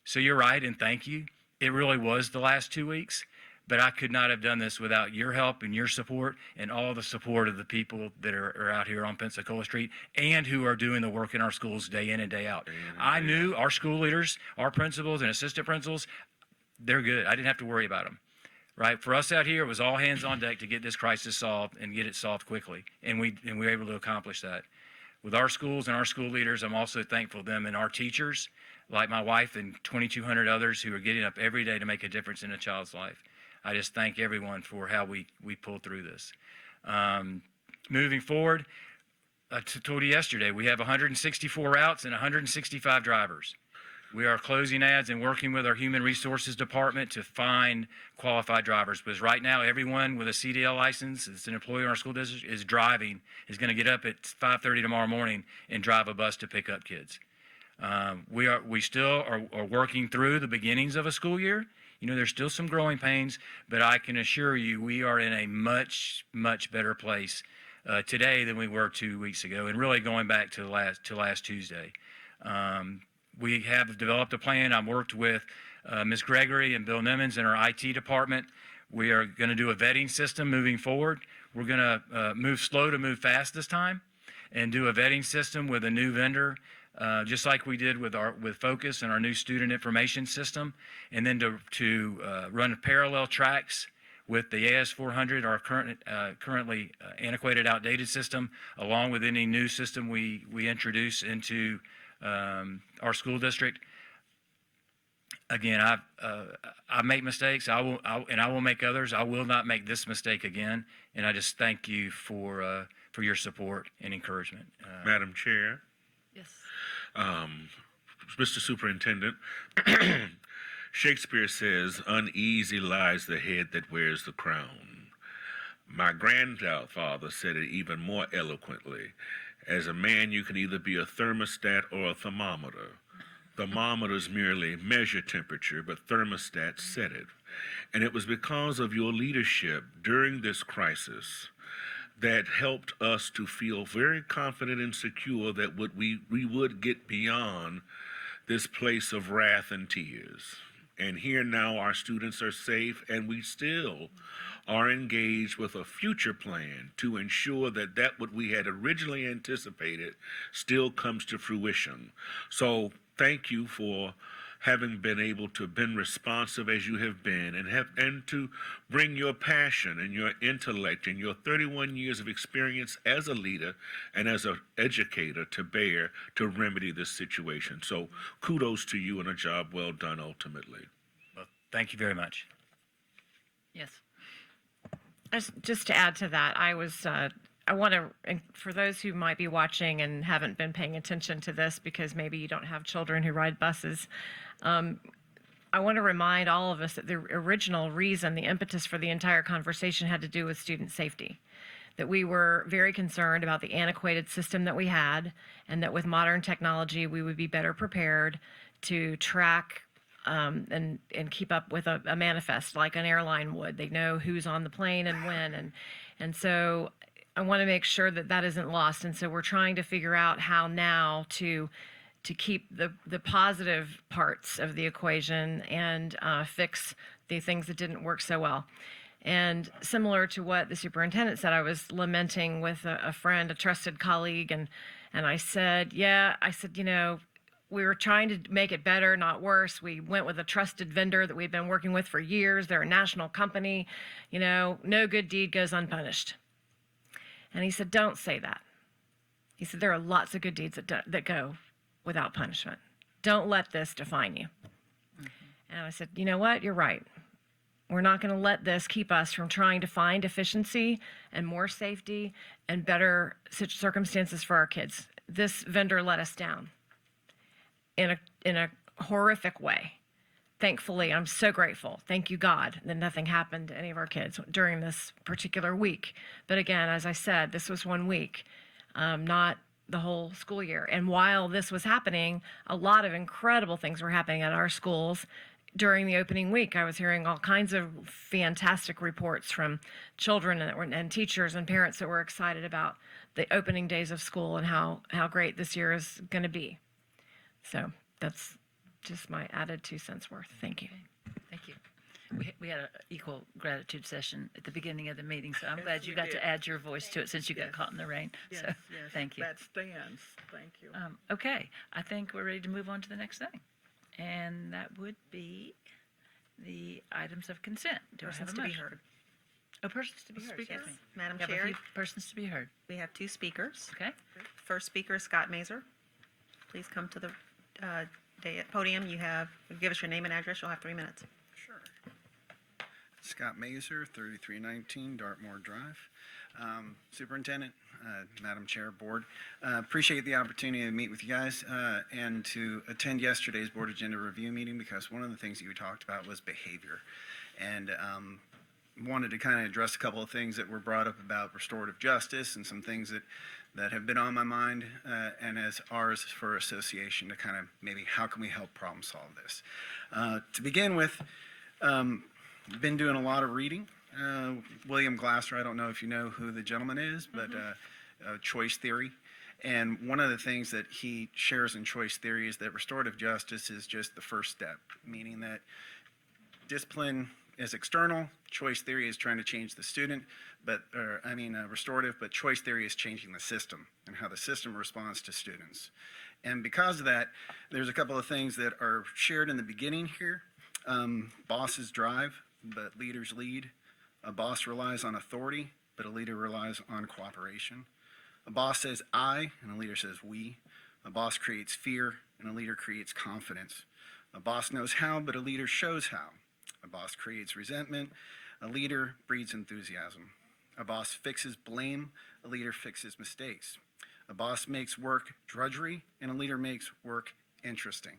So you're right, and thank you. It really was the last 2 weeks, but I could not have done this without your help and your support and all the support of the people that are out here on Pensacola Street and who are doing the work in our schools day in and day out. I knew our school leaders, our principals and assistant principals, they're good. I didn't have to worry about them. Right, for us out here, it was all hands on deck to get this crisis solved and get it solved quickly, and we were able to accomplish that. With our schools and our school leaders, I'm also thankful to them and our teachers, like my wife and 2,200 others who are getting up every day to make a difference in a child's life. I just thank everyone for how we pulled through this. Moving forward, I told you yesterday, we have 164 routes and 165 drivers. We are closing ads and working with our Human Resources Department to find qualified drivers. Because right now, everyone with a CDL license that's an employee in our school district is going to get up at 5:30 tomorrow morning and drive a bus to pick up kids. We still are working through the beginnings of a school year. You know, there's still some growing pains, but I can assure you we are in a much, much better place today than we were 2 weeks ago, and really going back to last Tuesday. We have developed a plan. I've worked with Ms. Gregory and Bill Nimmons in our IT department. We are going to do a vetting system moving forward. We're going to move slow to move fast this time and do a vetting system with a new vendor, just like we did with Focus and our new student information system, and then to run parallel tracks with the AS400, our currently antiquated, outdated system, along with any new system we introduce into our school district. Again, I make mistakes. I will make others. I will not make this mistake again. And I just thank you for your support and encouragement. Madam Chair, Yes. Mr. Superintendent, Shakespeare says, "Uneasy lies the head that wears the crown." My grandfather said it even more eloquently. As a man, you can either be a thermostat or a thermometer. Thermometers merely measure temperature, but thermostats set it. And it was because of your leadership during this crisis that helped us to feel very confident and secure that we would get beyond this place of wrath and tears. And here now our students are safe, and we still are engaged with a future plan to ensure that what we had originally anticipated still comes to fruition. So thank you for having been able to been responsive as you have been, and to bring your passion and your intellect and your 31 years of experience as a leader and as an educator to bear to remedy this situation. So kudos to you and a job well done ultimately. Well, thank you very much. Yes. Just to add to that, I want to, for those who might be watching and haven't been paying attention to this because maybe you don't have children who ride buses, I want to remind all of us that the original reason, the impetus for the entire conversation had to do with student safety. That we were very concerned about the antiquated system that we had, and that with modern technology, we would be better prepared to track and keep up with a manifest like an airline would. They know who's on the plane and when. And so I want to make sure that that isn't lost. And so we're trying to figure out how now to keep the positive parts of the equation and fix the things that didn't work so well. And similar to what the superintendent said, I was lamenting with a friend, a trusted colleague, and I said, you know, we were trying to make it better, not worse. We went with a trusted vendor that we've been working with for years. They're a national company. You know, no good deed goes unpunished. And he said, don't say that. He said, there are lots of good deeds that go without punishment. Don't let this define you. And I said, you know what? You're right. We're not going to let this keep us from trying to find efficiency and more safety and better circumstances for our kids. This vendor let us down in a horrific way. Thankfully, I'm so grateful. Thank you, God, that nothing happened to any of our kids during this particular week. But again, as I said, this was 1 week, not the whole school year. And while this was happening, a lot of incredible things were happening at our schools. During the opening week, I was hearing all kinds of fantastic reports from children and teachers and parents that were excited about the opening days of school and how great this year is going to be. So that's just my added 2 cents worth. Thank you. Thank you. We had an equal gratitude session at the beginning of the meeting, so I'm Yes, glad you we got did. to add your voice to it since you got Yes. caught in the rain. Yes, So, yes. thank you. That stands. Thank you. Okay, I think we're ready to move on to the next thing. And that would be the items of consent. Do I have Persons a to be motion? heard. Oh, persons to be heard. Speakers? Yes, ma'am. Madam We have a Chair, few persons to be heard. we have 2 speakers. Okay? First speaker is Scott Mazer. Please come to the podium. Give us your name and address. You'll have 3 minutes. Sure. Scott Mazer, 3319 Dartmoor Drive. Superintendent, Madam Chair, Board, appreciate the opportunity to meet with you guys and to attend yesterday's Board Agenda Review meeting, because one of the things that you talked about was behavior. And wanted to kind of address a couple of things that were brought up about restorative justice and some things that have been on my mind and as ours for association to kind of maybe how can we help problem solve this. To begin with, been doing a lot of reading. William Glasser, I don't know if you know who the gentleman is, but choice theory. And one of the things that he shares in choice theory is that restorative justice is just the first step, meaning that discipline is external, choice theory is trying to change the student, restorative, but choice theory is changing the system and how the system responds to students. And because of that, there's a couple of things that are shared in the beginning here. Bosses drive, but leaders lead. A boss relies on authority, but a leader relies on cooperation. A boss says I, and a leader says we. A boss creates fear, and a leader creates confidence. A boss knows how, but a leader shows how. A boss creates resentment. A leader breeds enthusiasm. A boss fixes blame. A leader fixes mistakes. A boss makes work drudgery, and a leader makes work interesting.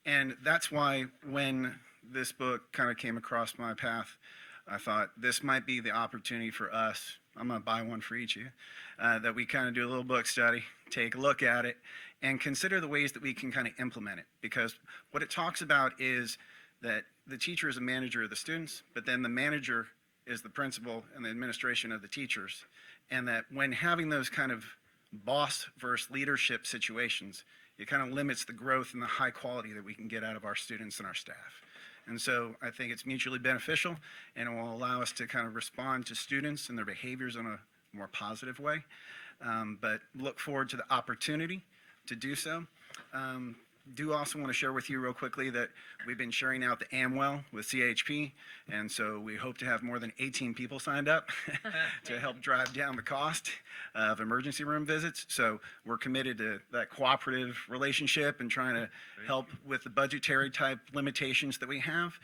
And that's why when this book kind of came across my path, I thought this might be the opportunity for us. I'm going to buy one for each of you, that we kind of do a little book study, take a look at it, and consider the ways that we can kind of implement it. Because what it talks about is that the teacher is a manager of the students, but then the manager is the principal and the administration of the teachers. And that when having those kind of boss versus leadership situations, it kind of limits the growth and the high quality that we can get out of our students and our staff. And so I think it's mutually beneficial, and it will allow us to kind of respond to students and their behaviors in a more positive way. But look forward to the opportunity to do so. do also want to share with you real quickly that we've been sharing out the Amwell with CHP, and so we hope to have more than 18 people signed up to help drive down the cost of emergency room visits. So we're committed to that cooperative relationship and trying to help with the budgetary type limitations that we have.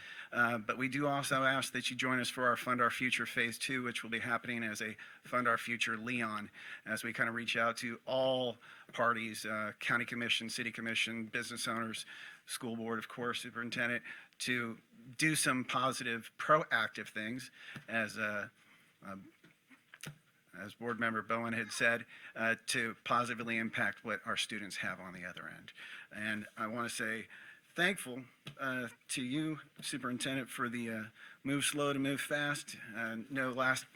But we do also ask that you join us for our Fund Our Future Phase 2, which will be happening as a Fund Our Future Leon, as we kind of reach out to all parties, county commission, city commission, business owners, school board, of course, superintendent, to do some positive, proactive things as Board Member Bowen had said, to positively impact what our students have on the other end. And I want to say thankful to you, Superintendent, for the move slow to move fast. No, last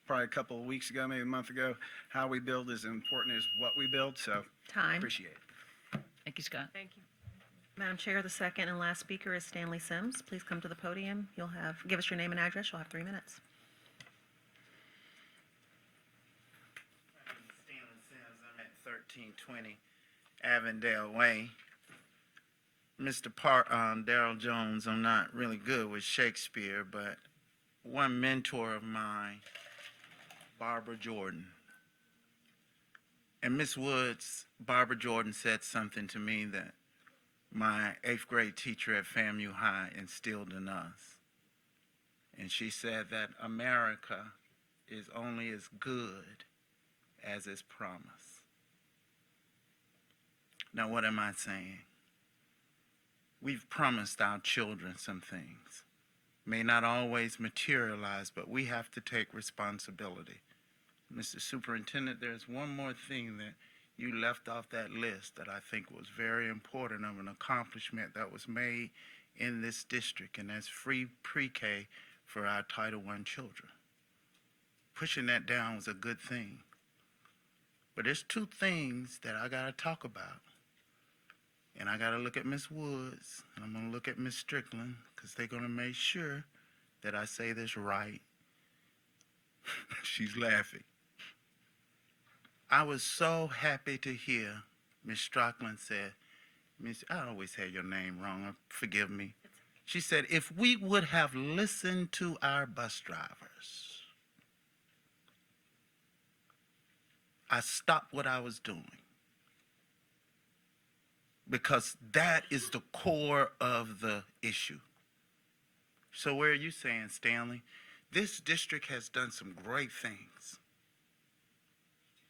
probably a couple of weeks ago, maybe a month ago, how we build is important as what we build. So Time. appreciate it. Thank you, Scott. Thank you. Madam Chair, the second and last speaker is Stanley Sims. Please come to the podium. Give us your name and address. You'll have 3 minutes. Stanley Sims, I'm at 1320 Avondale Way. Mr. Darrell Jones, I'm not really good with Shakespeare, but one mentor of mine, Barbara Jordan. And Miss Woods, Barbara Jordan said something to me that my 8th grade teacher at FAMU High instilled in us. And she said that America is only as good as its promise. Now, what am I saying? We've promised our children some things. May not always materialize, but we have to take responsibility. Mr. Superintendent, there's one more thing that you left off that list that I think was very important of an accomplishment that was made in this district, and that's free pre-K for our Title I children. Pushing that down was a good thing. But there's 2 things that I got to talk about. And I got to look at Miss Woods, and I'm going to look at Miss Strickland, because they're going to make sure that I say this right. She's laughing. I was so happy to hear Miss Strickland said, I always had your name wrong, forgive me. She said, if we would have listened to our bus drivers, I stopped what I was doing. Because that is the core of the issue. So where are you saying, Stanley? This district has done some great things.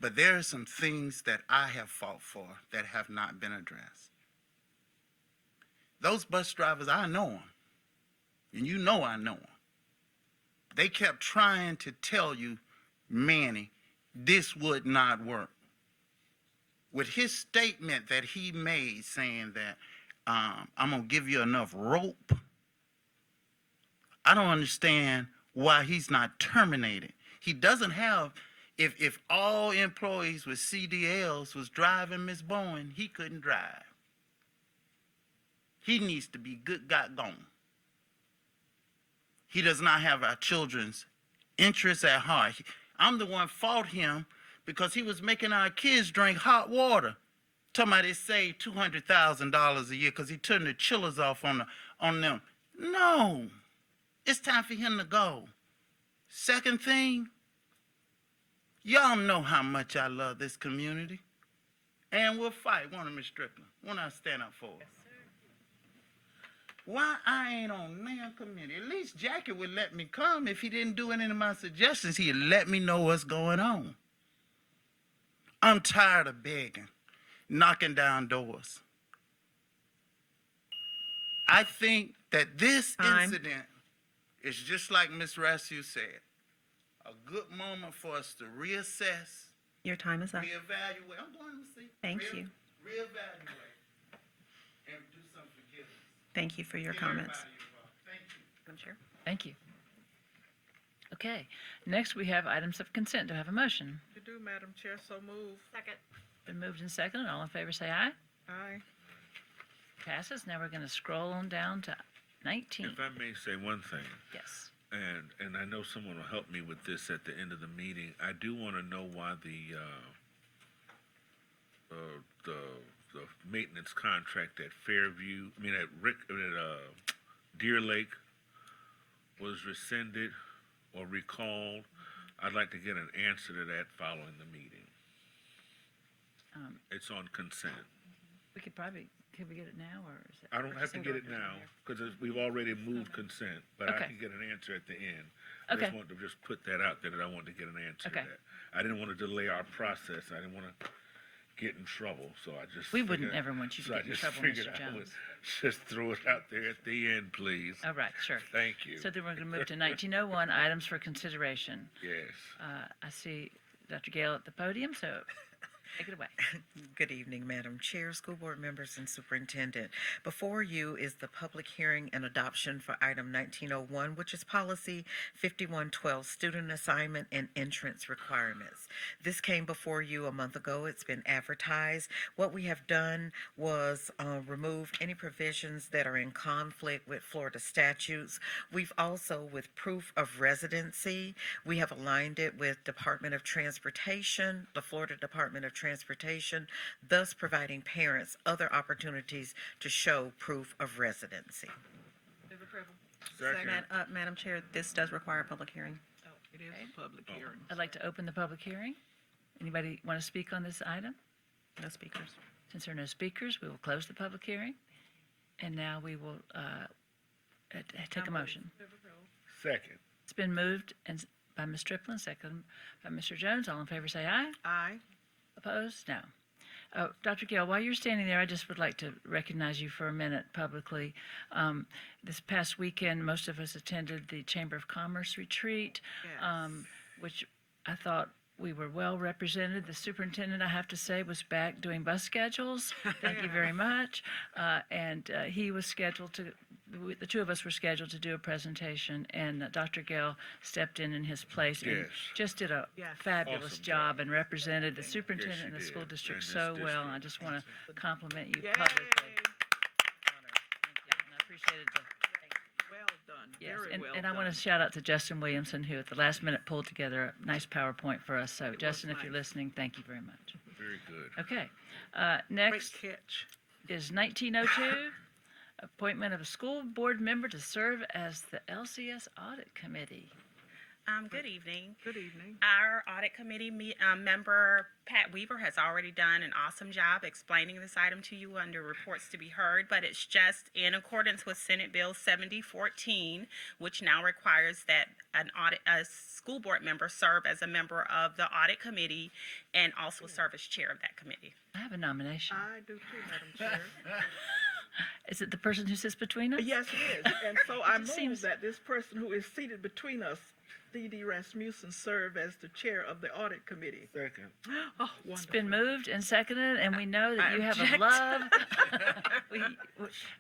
But there are some things that I have fought for that have not been addressed. Those bus drivers, I know them. And you know I know them. They kept trying to tell you, Manny, this would not work. With his statement that he made saying that I'm going to give you enough rope, I don't understand why he's not terminated. He doesn't have, if all employees with CDLs was driving Miss Bowen, he couldn't drive. He needs to be got gone. He does not have our children's interests at heart. I'm the one fought him because he was making our kids drink hot water. Talking about they saved $200,000 a year because he turned the chillers off on them. No, it's time for him to go. Second thing, y'all know how much I love this community. And we'll fight. One of Ms. Strickland. One I stand up for. Yes, why I ain't on damn committee? At least Jackie would let me come. If he didn't do any of my suggestions, he'd let me know what's going on. I'm tired of begging, knocking down doors. I think that this incident is just like Ms. Rassu said, a good moment for us to reassess, Your time is up. reevaluate. I'm going to see. Thank you. Reevaluate and do some forgiveness. Thank you for your Give comments. everybody involved. Thank you. Madam Chair. Thank you. Okay, next we have items of consent. Do I have a motion? You do, Madam Chair, so move. Second. Been moved and seconded. All in favor say aye. Aye. Passes. Now we're going to scroll on down to 19. If I may say one thing, Yes. and I know someone will help me with this at the end of the meeting. I do want to know why the the maintenance contract at Fairview, Deer Lake was rescinded or recalled. I'd like to get an answer to that following the meeting. It's on consent. We could we get it now, or is it? I don't have to get it now, because we've already moved consent, but I Okay. can get an answer at the end. I just Okay. wanted to just put that out there, that I wanted to get an answer to Okay. that. I didn't want to delay our process. I didn't want to get in trouble, so I just. We wouldn't figured- ever want you to so get I in just trouble, figured Mr. I would Jones. just throw it out there at the end, please. All right, sure. Thank you. So then we're going to move to 1901, items for consideration. Yes. I see Dr. Gale at the podium, so take it away. Good evening, Madam Chair, school board members, and superintendent. Before you is the public hearing and adoption for item 1901, which is policy 5112, student assignment and entrance requirements. This came before you a month ago. It's been advertised. What we have done was remove any provisions that are in conflict with Florida statutes. We've also, with proof of residency, we have aligned it with Department of Transportation, the Florida Department of Transportation, thus providing parents other opportunities to show proof of residency. Second. Madam Chair, this does require a public hearing. It is a public hearing. I'd like to open the public hearing. Anybody want to speak on this item? No speakers. Since there are no speakers, we will close the public hearing. And now we will take a motion. Second. It's been moved by Ms. Striplin, second by Mr. Jones. All in favor say aye. Aye. Opposed? No. Dr. Gale, while you're standing there, I just would like to recognize you for a minute publicly. This past weekend, most of us attended the Chamber of Commerce retreat, which I thought we were well represented. The superintendent, I have to say, was back doing bus schedules. Thank you very much. And he was scheduled to, the two of us were scheduled to do a presentation, and Dr. Gale stepped in his place and Yes. just did a Yes. fabulous Awesome job job. and represented the superintendent Yes, and the she school did. district And so this well. And I district. just want to compliment you Yay. publicly. Thank you. And I appreciated the Well done. Yes, Very well and I want done. to shout out to Justin Williamson, who at the last minute pulled together a nice PowerPoint for us. So, Justin, if you're nice. listening, thank you very much. Very good. Okay, Great next catch. is 1902, appointment of a school board member to serve as the LCS Audit Committee. Good evening. Good evening. Our audit committee member, Pat Weaver, has already done an awesome job explaining this item to you under reports to be heard, but it's just in accordance with Senate Bill 7014, which now requires that a school board member serve as a member of the audit committee and also serve as chair of that committee. I have a nomination. I do too, Madam Chair. Is it the person who sits between us? Yes, it is. And so I just move seems- that this person who is seated between us, D.D. Rasmussen, serve as the chair of the audit committee. Second. Oh, It's wonderful. been moved and seconded, and we know that I you have a object. love.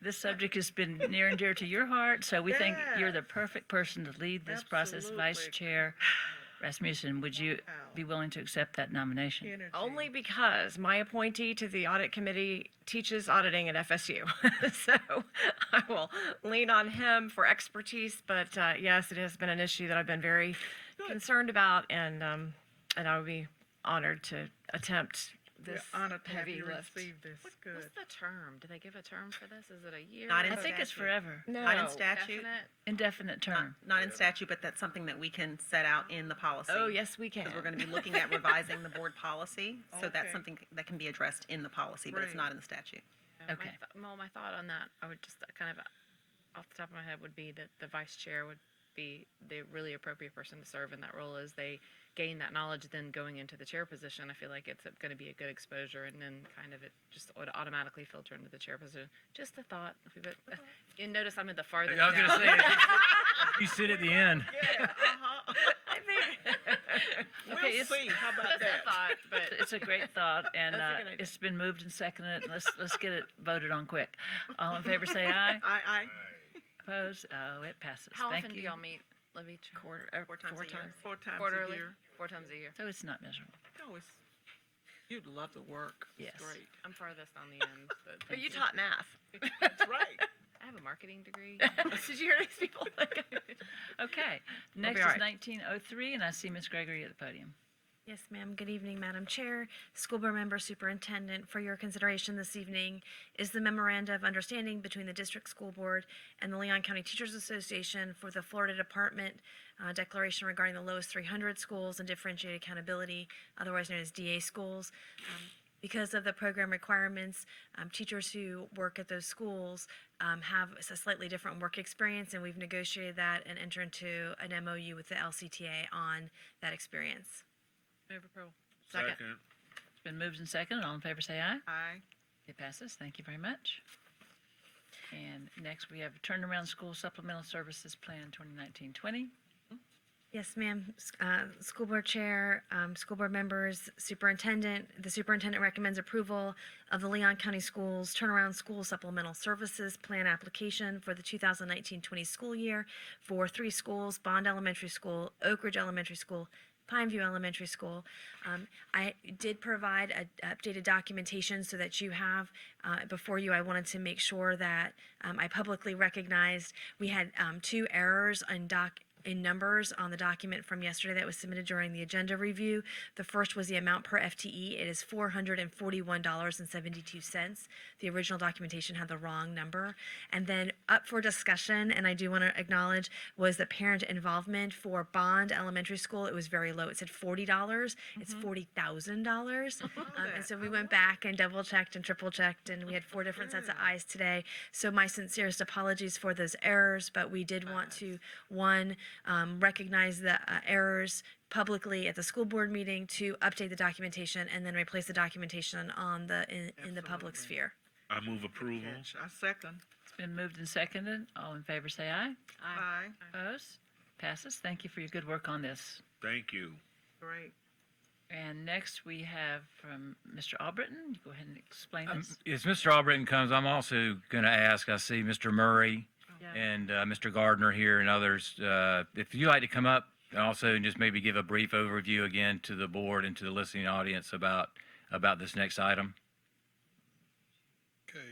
This subject has been near and dear to your heart, so we think you're the Yes. perfect person to lead this process. Vice Absolutely. Chair Rasmussen, would you Wow. be willing to accept that nomination? Energy. Only because my appointee to the audit committee teaches auditing at FSU. So I will lean on him for expertise, but yes, it has been an issue that I've been very concerned about, and I would be honored to attempt We're this honored to have heavy you lift. receive this. Good. What's the term? Do they give a term for this? Is it a year? Not in I think it's statute. forever, No. Not in statute. Definite? indefinite term. Not in statute, but that's something that we can set out in the policy. Oh, yes, we can. Because we're going to be looking at revising the board policy, so that's Okay. something that can be addressed in the policy, but it's Great. not in the statute. Okay. My thought on that, I would just kind of, off the top of my head, would be that the vice chair would be the really appropriate person to serve in that role as they gain that knowledge. Then going into the chair position, I feel like it's going to be a good exposure, and then kind of it just would automatically filter into the chair position. Just a thought. But you notice I'm at the farthest. I was going to down. say, you sit at the end. Yeah, uh-huh. I think. We'll Okay, it's- see. How about Just a that? thought, but It's a great thought, and That's a good idea. it's been moved and seconded. Let's get it voted on quick. All in favor, say aye. I, Opposed? Oh, it passes. how Thank often you. do y'all meet? Each quarter? 4 times a year. 4 times Quarterly? a year. 4 times a year. So it's not miserable. No, it's, you'd love the work. Yes. It's great. I'm farthest on the end, but But you taught math. That's right. I have a marketing degree. Did you hear these people? Okay. Next all is right. 1903, and I see Miss Gregory at the podium. Yes, ma'am. Good evening, Madam Chair, School Board Member, Superintendent. For your consideration this evening is the Memoranda of Understanding between the District School Board and the Leon County Teachers Association for the Florida Department Declaration regarding the lowest 300 schools and differentiated accountability, otherwise known as DA schools. Because of the program requirements, teachers who work at those schools have a slightly different work experience, and we've negotiated that and entered into an MOU with the LCTA on that experience. Move approval. It's been moved and seconded. All in favor say aye. Aye. It passes. Thank you very much. And next we have Turnaround School Supplemental Services Plan 2019-20. Yes, ma'am. School Board Chair, School Board members, Superintendent. The Superintendent recommends approval of the Leon County Schools Turnaround School Supplemental Services Plan application for the 2019-20 school year for 3 schools: Bond Elementary School, Oak Ridge Elementary School, Pineview Elementary School. I did provide updated documentation so that you have before you. I wanted to make sure that I publicly recognized we had 2 errors in numbers on the document from yesterday that was submitted during the agenda review. The first was the amount per FTE. It is $441.72. The original documentation had the wrong number. And then up for discussion, and I do want to acknowledge, was the parent involvement for Bond Elementary School. It was very low. It said $40. It's $40,000. And so we went back and double checked and triple checked, and we had 4 different sets of eyes today. So my sincerest apologies for those errors, but we did want to, recognize the errors publicly at the school board meeting, to update the documentation, and then replace the documentation on in the public sphere. I move approval. I second. It's been moved and seconded. All in favor say aye. Aye. Opposed? Passes. Thank you for your good work on this. Thank you. Great. And next we have from Mr. Albritton. You go ahead and explain this. As Mr. Albritton comes, I'm also going to ask, I see Mr. Murray and Mr. Gardner here and others, if you'd like to come up also and just maybe give a brief overview again to the board and to the listening audience about this next item. Okay,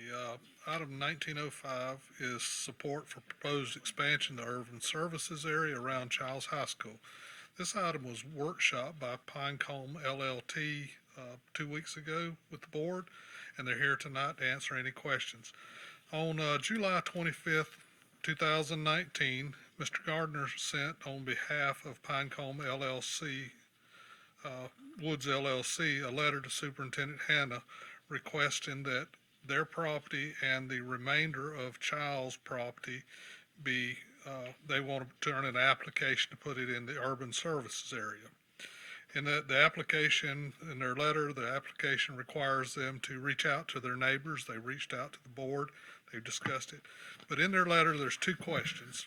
item 1905 is support for proposed expansion of the urban services area around Childs High School. This item was workshopped by Pinecomb LLT 2 weeks ago with the board, and they're here tonight to answer any questions. On July 25th, 2019, Mr. Gardner sent on behalf of Pinecomb LLC, Woods LLC, a letter to Superintendent Hannah requesting that their property and the remainder of Child's property be, they want to turn an application to put it in the urban services area. In the application, in their letter, the application requires them to reach out to their neighbors. They reached out to the board. They've discussed it. But in their letter, there's 2 questions.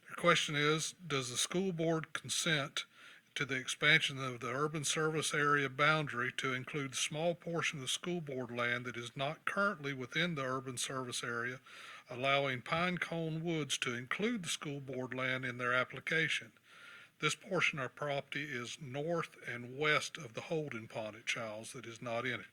Their question is, does the school board consent to the expansion of the urban service area boundary to include the small portion of the school board land that is not currently within the urban service area, allowing Pinecone Woods to include the school board land in their application? This portion of property is north and west of the holding pond at Childs that is not in it.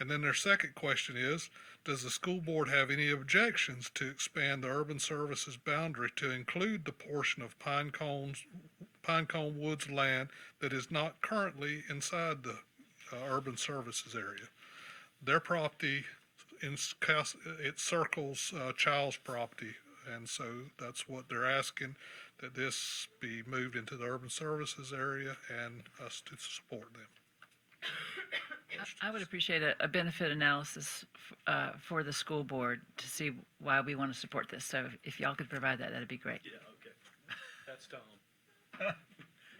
And then their second question is, does the school board have any objections to expand the urban services boundary to include the portion of Pinecone Woods land that is not currently inside the urban services area? Their property, it circles Child's property, and so that's what they're asking, that this be moved into the urban services area and us to support them. I would appreciate a benefit analysis for the school board to see why we want to support this. So if y'all could provide that, that'd be great. Yeah, okay. That's Tom.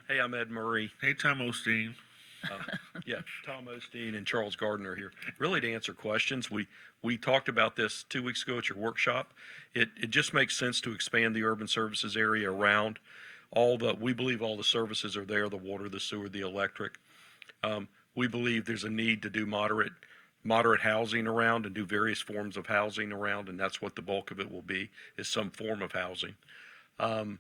Hey, I'm Ed Murray. Hey, Tom Osteen. Yeah, Tom Osteen and Charles Gardner here. Really, to answer questions, we talked about this 2 weeks ago at your workshop. It just makes sense to expand the urban services area around we believe all the services are there, the water, the sewer, the electric. We believe there's a need to do moderate housing around and do various forms of housing around, and that's what the bulk of it will be, is some form of housing. And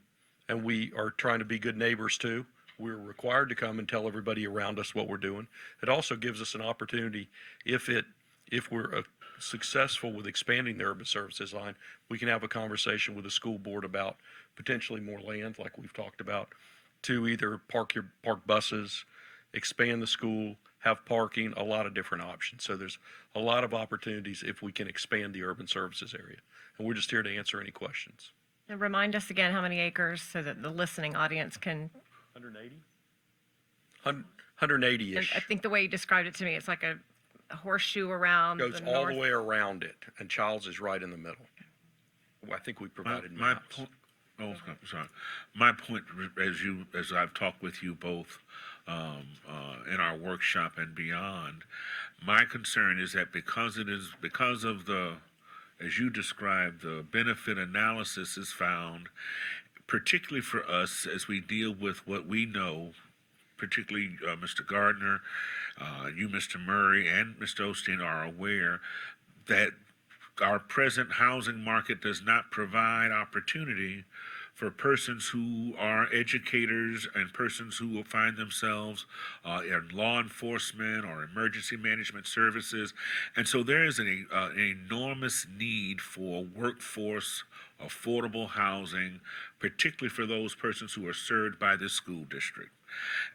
we are trying to be good neighbors too. We're required to come and tell everybody around us what we're doing. It also gives us an opportunity, if we're successful with expanding the urban services line, we can have a conversation with the school board about potentially more land, like we've talked about, to either park buses, expand the school, have parking, a lot of different options. So there's a lot of opportunities if we can expand the urban services area. And we're just here to answer any questions. And remind us again how many acres so that the listening audience can. 180? And 180-ish. I think the way you described it to me, it's like a horseshoe around Goes the all north. the way around it, and Childs is right in the middle. I think we provided My maps. point. Oh, sorry. My point, as I've talked with you both in our workshop and beyond, my concern is that because of the, as you described, the benefit analysis is found, particularly for us as we deal with what we know, particularly Mr. Gardner, you, Mr. Murray, and Mr. Osteen are aware that our present housing market does not provide opportunity for persons who are educators and persons who will find themselves in law enforcement or emergency management services. And so there is an enormous need for workforce, affordable housing, particularly for those persons who are served by this school district.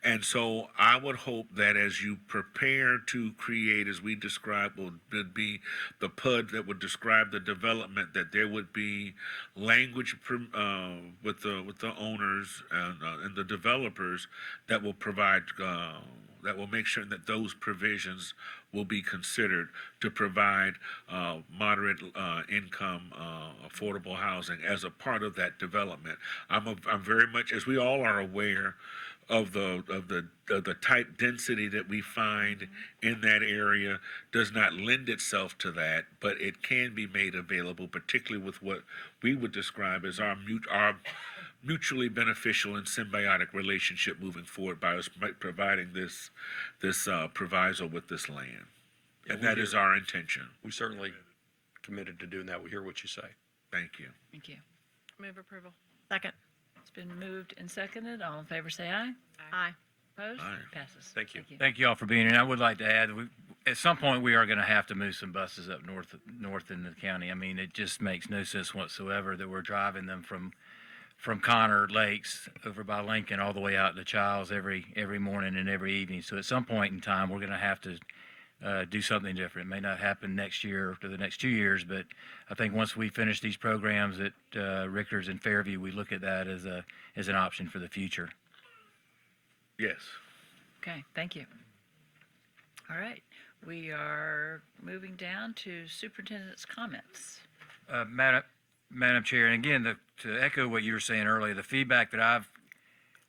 And so I would hope that as you prepare to create, as we described, would be the PUD that would describe the development, that there would be language with the owners and the developers that will provide that will make sure that those provisions will be considered to provide moderate income, affordable housing as a part of that development. I'm very much, as we all are aware, of the type density that we find in that area does not lend itself to that, but it can be made available, particularly with what we would describe as our mutually beneficial and symbiotic relationship moving forward by us providing this proviso with this land. Yeah, And that is our intention. We certainly committed to doing that. We hear what you say. Thank you. Thank you. Move approval. Second. It's been moved and seconded. All in favor say aye. Aye. Opposed? Aye. Passes. Thank you. Thank you all for being here. And I would like to add, at some point, we are going to have to move some buses up north in the county. I mean, it just makes no sense whatsoever that we're driving them from Connor Lakes over by Lincoln all the way out to Childs every morning and every evening. So at some point in time, we're going to have to do something different. It may not happen next year or the next 2 years, but I think once we finish these programs at Rickers and Fairview, we look at that as an option for the future. Yes. Okay, thank you. All right, we are moving down to superintendent's comments. Madam Chair, and again, to echo what you were saying earlier, the feedback that I've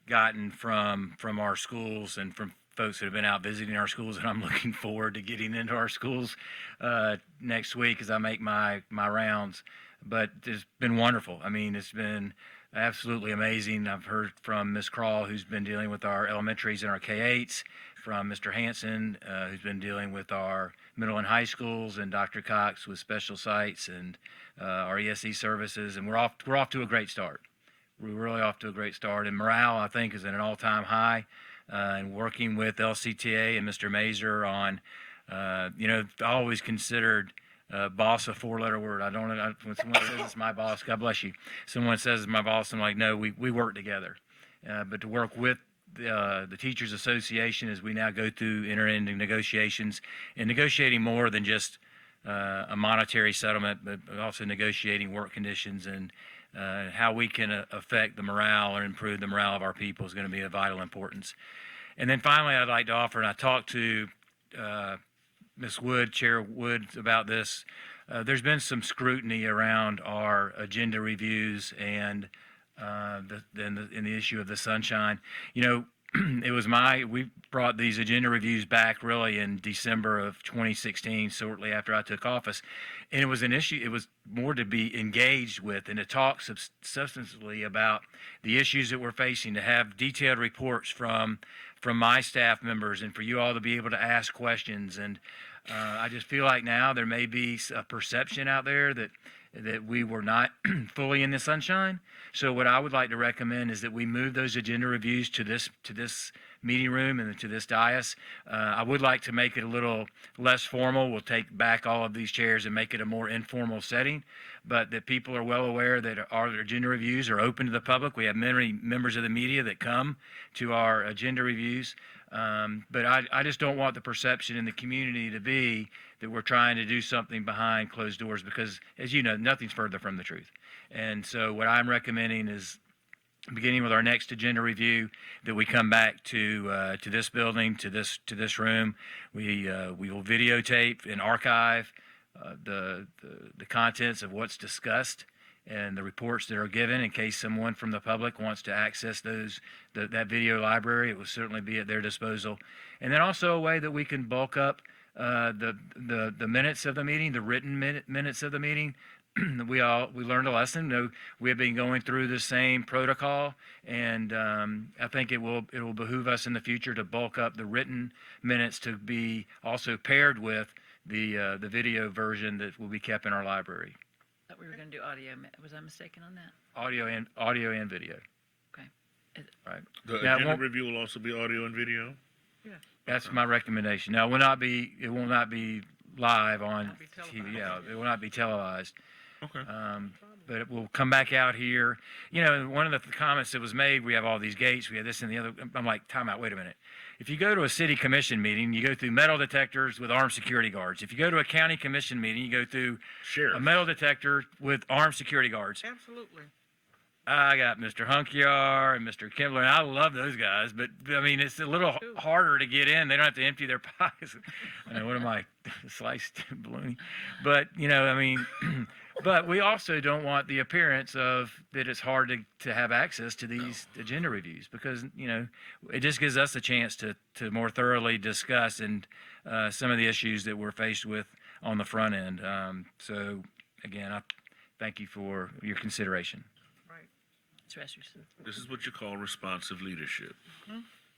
gotten from our schools and from folks that have been out visiting our schools, and I'm looking forward to getting into our schools next week as I make my rounds. But it's been wonderful. I mean, it's been absolutely amazing. I've heard from Ms. Crawl, who's been dealing with our elementaries and our K-8s, from Mr. Hanson, who's been dealing with our middle and high schools, and Dr. Cox with special sites and our ESE services, and we're off to a great start. We're really off to a great start, and morale, I think, is at an all-time high. And working with LCTA and Mr. Mazer on, I always considered boss a four-letter word. When someone says it's my boss, God bless you. Someone says it's my boss, I'm like, no, we work together. But to work with the Teachers Association as we now go through enter into negotiations and negotiating more than just a monetary settlement, but also negotiating work conditions and how we can affect the morale or improve the morale of our people is going to be of vital importance. And then finally, I'd like to offer, and I talked to Ms. Wood, Chair Wood, about this. There's been some scrutiny around our agenda reviews and the issue of the sunshine. We brought these agenda reviews back really in December of 2016, shortly after I took office. And it was an issue, it was more to be engaged with and to talk substantively about the issues that we're facing, to have detailed reports from my staff members and for you all to be able to ask questions. And I just feel like now there may be a perception out there that we were not fully in the sunshine. So what I would like to recommend is that we move those agenda reviews to this meeting room and to this dais. I would like to make it a little less formal. We'll take back all of these chairs and make it a more informal setting, but that people are well aware that our agenda reviews are open to the public. We have many members of the media that come to our agenda reviews. But I just don't want the perception in the community to be that we're trying to do something behind closed doors because, as you know, nothing's further from the truth. And so what I'm recommending is, beginning with our next agenda review, that we come back to this building, to this room. We will videotape and archive the contents of what's discussed and the reports that are given in case someone from the public wants to access that video library. It will certainly be at their disposal. And then also a way that we can bulk up the minutes of the meeting, the written minutes of the meeting. We learned a lesson. You know, we have been going through the same protocol, and I think it will behoove us in the future to bulk up the written minutes to be also paired with the video version that will be kept in our library. Thought we were going to do audio. Was I mistaken on that? Audio and video. Okay. Right. The Now, it agenda won't- review will also be audio and video? That's my recommendation. Now, it will not be live on TV. Yeah, it will not be televised. Okay. But it will come back out here. You know, one of the comments that was made, we have all these gates, we have this and the other. I'm like, time out, wait a minute. If you go to a city commission meeting, you go through metal detectors with armed security guards. If you go to a county commission meeting, you go through a metal detector with armed security guards. Absolutely. I got Mr. Hunkyar and Mr. Kimbler, and I love those guys, but I mean, it's a little harder to get in. They don't have to empty their pockets. I know, what am I, sliced bologna? But, you know, I mean, but we also don't want the appearance of that it's hard to have access to these agenda reviews because, you know, it just gives us a chance to more thoroughly discuss and some of the issues that we're faced with on the front end. So, again, I thank you for your consideration. This is what you call responsive leadership.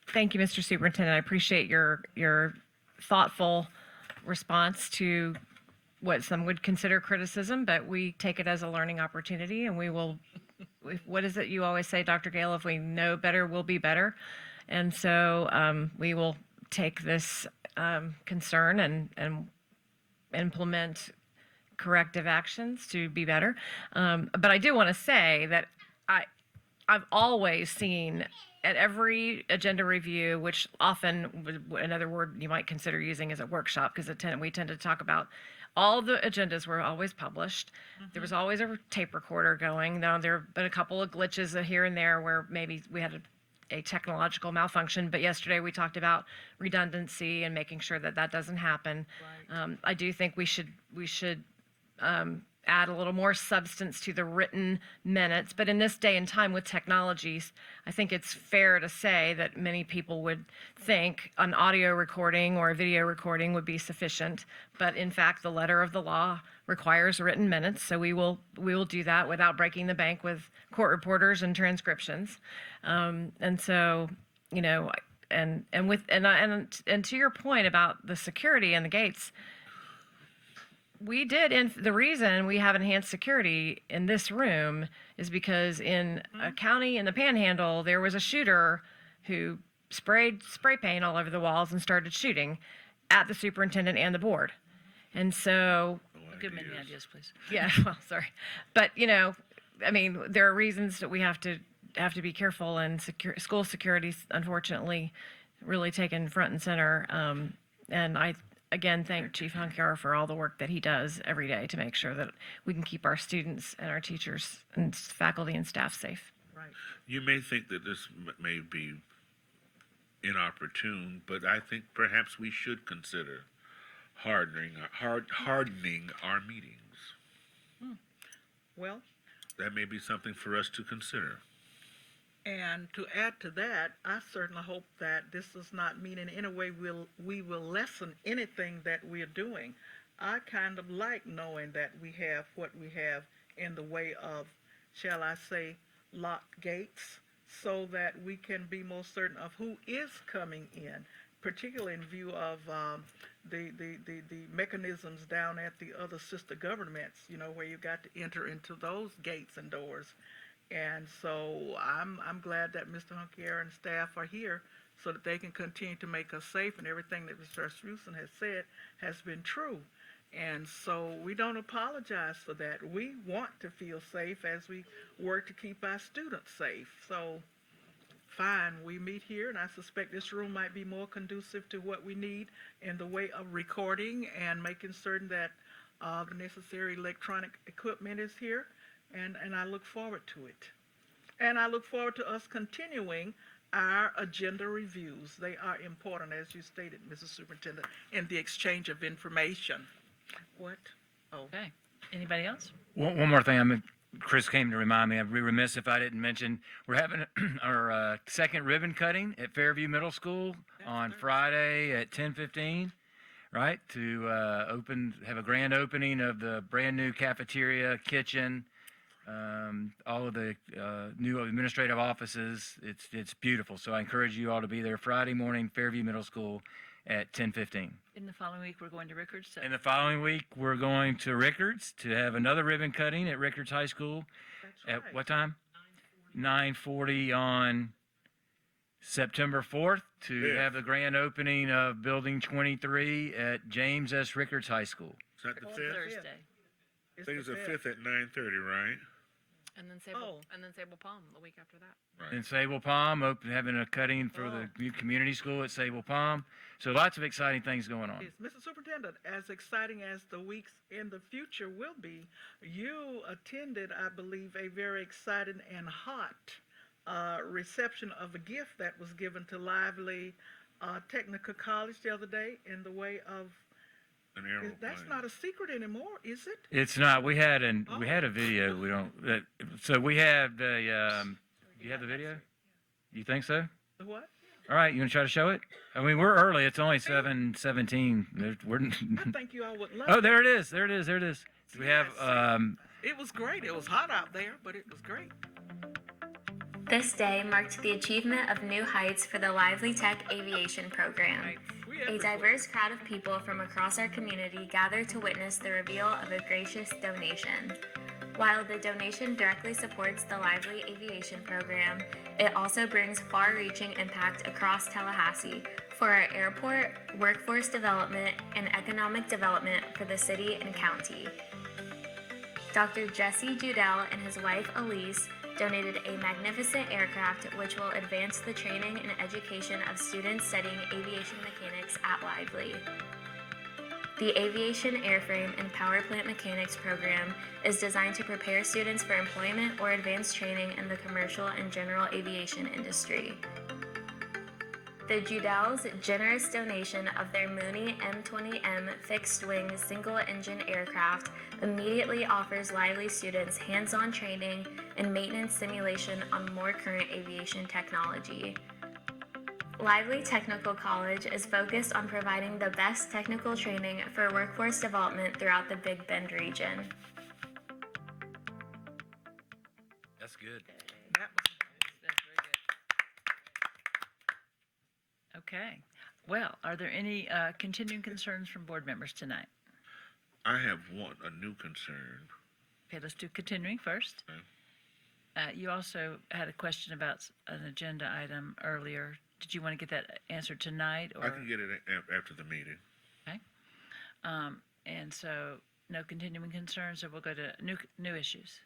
Thank you, Mr. Superintendent. I appreciate your thoughtful response to what some would consider criticism, but we take it as a learning opportunity, and we will. What is it you always say, Dr. Gale? If we know better, we'll be better. And so we will take this concern and implement corrective actions to be better. But I do want to say that I've always seen at every agenda review, which often, another word you might consider using is a workshop, because we tend to talk about all the agendas were always published. There was always a tape recorder going. Now, there have been a couple of glitches here and there where maybe we had a technological malfunction, but yesterday we talked about redundancy and making sure that that doesn't happen. Right. I do think we should add a little more substance to the written minutes. But in this day and time with technologies, I think it's fair to say that many people would think an audio recording or a video recording would be sufficient. But in fact, the letter of the law requires written minutes, so we will do that without breaking the bank with court reporters and transcriptions. And so, you know, and to your point about the security and the gates, we did, and the reason we have enhanced security in this room is because in a county in the Panhandle, there was a shooter who sprayed spray paint all over the walls and started shooting at the superintendent and the board. And so, Give me any ideas, please. yeah, well, sorry, but you know, I mean, there are reasons that we have to be careful, and school security's unfortunately really taken front and center. And I again thank Chief Hunkyar for all the work that he does every day to make sure that we can keep our students and our teachers and faculty and staff safe. Right. You may think that this may be inopportune, but I think perhaps we should consider hardening our meetings. Well, That may be something for us to consider. and to add to that, I certainly hope that this does not mean in any way we will lessen anything that we're doing. I kind of like knowing that we have what we have in the way of, shall I say, locked gates, so that we can be more certain of who is coming in, particularly in view of the mechanisms down at the other sister governments, you know, where you got to enter into those gates and doors. And so I'm glad that Mr. Hunkier and staff are here so that they can continue to make us safe, and everything that Mr. Rasmussen has said has been true. And so we don't apologize for that. We want to feel safe as we work to keep our students safe. So fine, we meet here, and I suspect this room might be more conducive to what we need in the way of recording and making certain that the necessary electronic equipment is here, and I look forward to it. And I look forward to us continuing our agenda reviews. They are important, as you stated, Mrs. Superintendent, in the exchange of information. What? Oh. Okay. Anybody else? One more thing. Chris came to remind me. I'd be remiss if I didn't mention we're having our second ribbon cutting at Fairview Middle School on Friday at 10:15. Right, to have a grand opening of the brand new cafeteria, kitchen, all of the new administrative offices. It's beautiful. So I encourage you all to be there Friday morning, Fairview Middle School at 10:15. In the following week, we're going to Rickards. In the following week, we're going to Rickards to have another ribbon cutting at Rickards High School. At what time? 9:40 on September 4th to have the grand opening of Building 23 at James S. Rickards High School. Is that the 5th? Thursday. I think it's the 5th at 9:30, right? And then Sable Palm the week after that. In Sable Palm, having a cutting for the new community school at Sable Palm. So lots of exciting things going on. Yes, Mr. Superintendent, as exciting as the weeks in the future will be, you attended, I believe, a very exciting and hot reception of a gift that was given to Lively Technical College the other day in the way of. An aeroplane. That's not a secret anymore, is it? It's not. We had a video. We don't. So we have the. Do you have the video? You think so? The what? All right. You want to try to show it? I mean, we're early. It's only 7:17. We're. I think you all would love Oh, there it is. There it is. There it is. We have. It was great. It was hot out there, but it was great. This day marked the achievement of new heights for the Lively Tech Aviation Program. A diverse crowd of people from across our community gathered to witness the reveal of a gracious donation. While the donation directly supports the Lively Aviation Program, it also brings far-reaching impact across Tallahassee for our airport, workforce development, and economic development for the city and county. Dr. Jesse Judell and his wife Elise donated a magnificent aircraft which will advance the training and education of students studying aviation mechanics at Lively. The Aviation Airframe and Power Plant Mechanics program is designed to prepare students for employment or advanced training in the commercial and general aviation industry. The Judells' generous donation of their Mooney M20M fixed-wing single-engine aircraft immediately offers Lively students hands-on training and maintenance simulation on more current aviation technology. Lively Technical College is focused on providing the best technical training for workforce development throughout the Big Bend region. That's good. Okay. Well, are there any continuing concerns from board members tonight? I have a new concern. Okay, let's do continuing first. You also had a question about an agenda item earlier. Did you want to get that answered tonight? Or? I can get it after the meeting. Okay. And so no continuing concerns, so we'll go to new issues.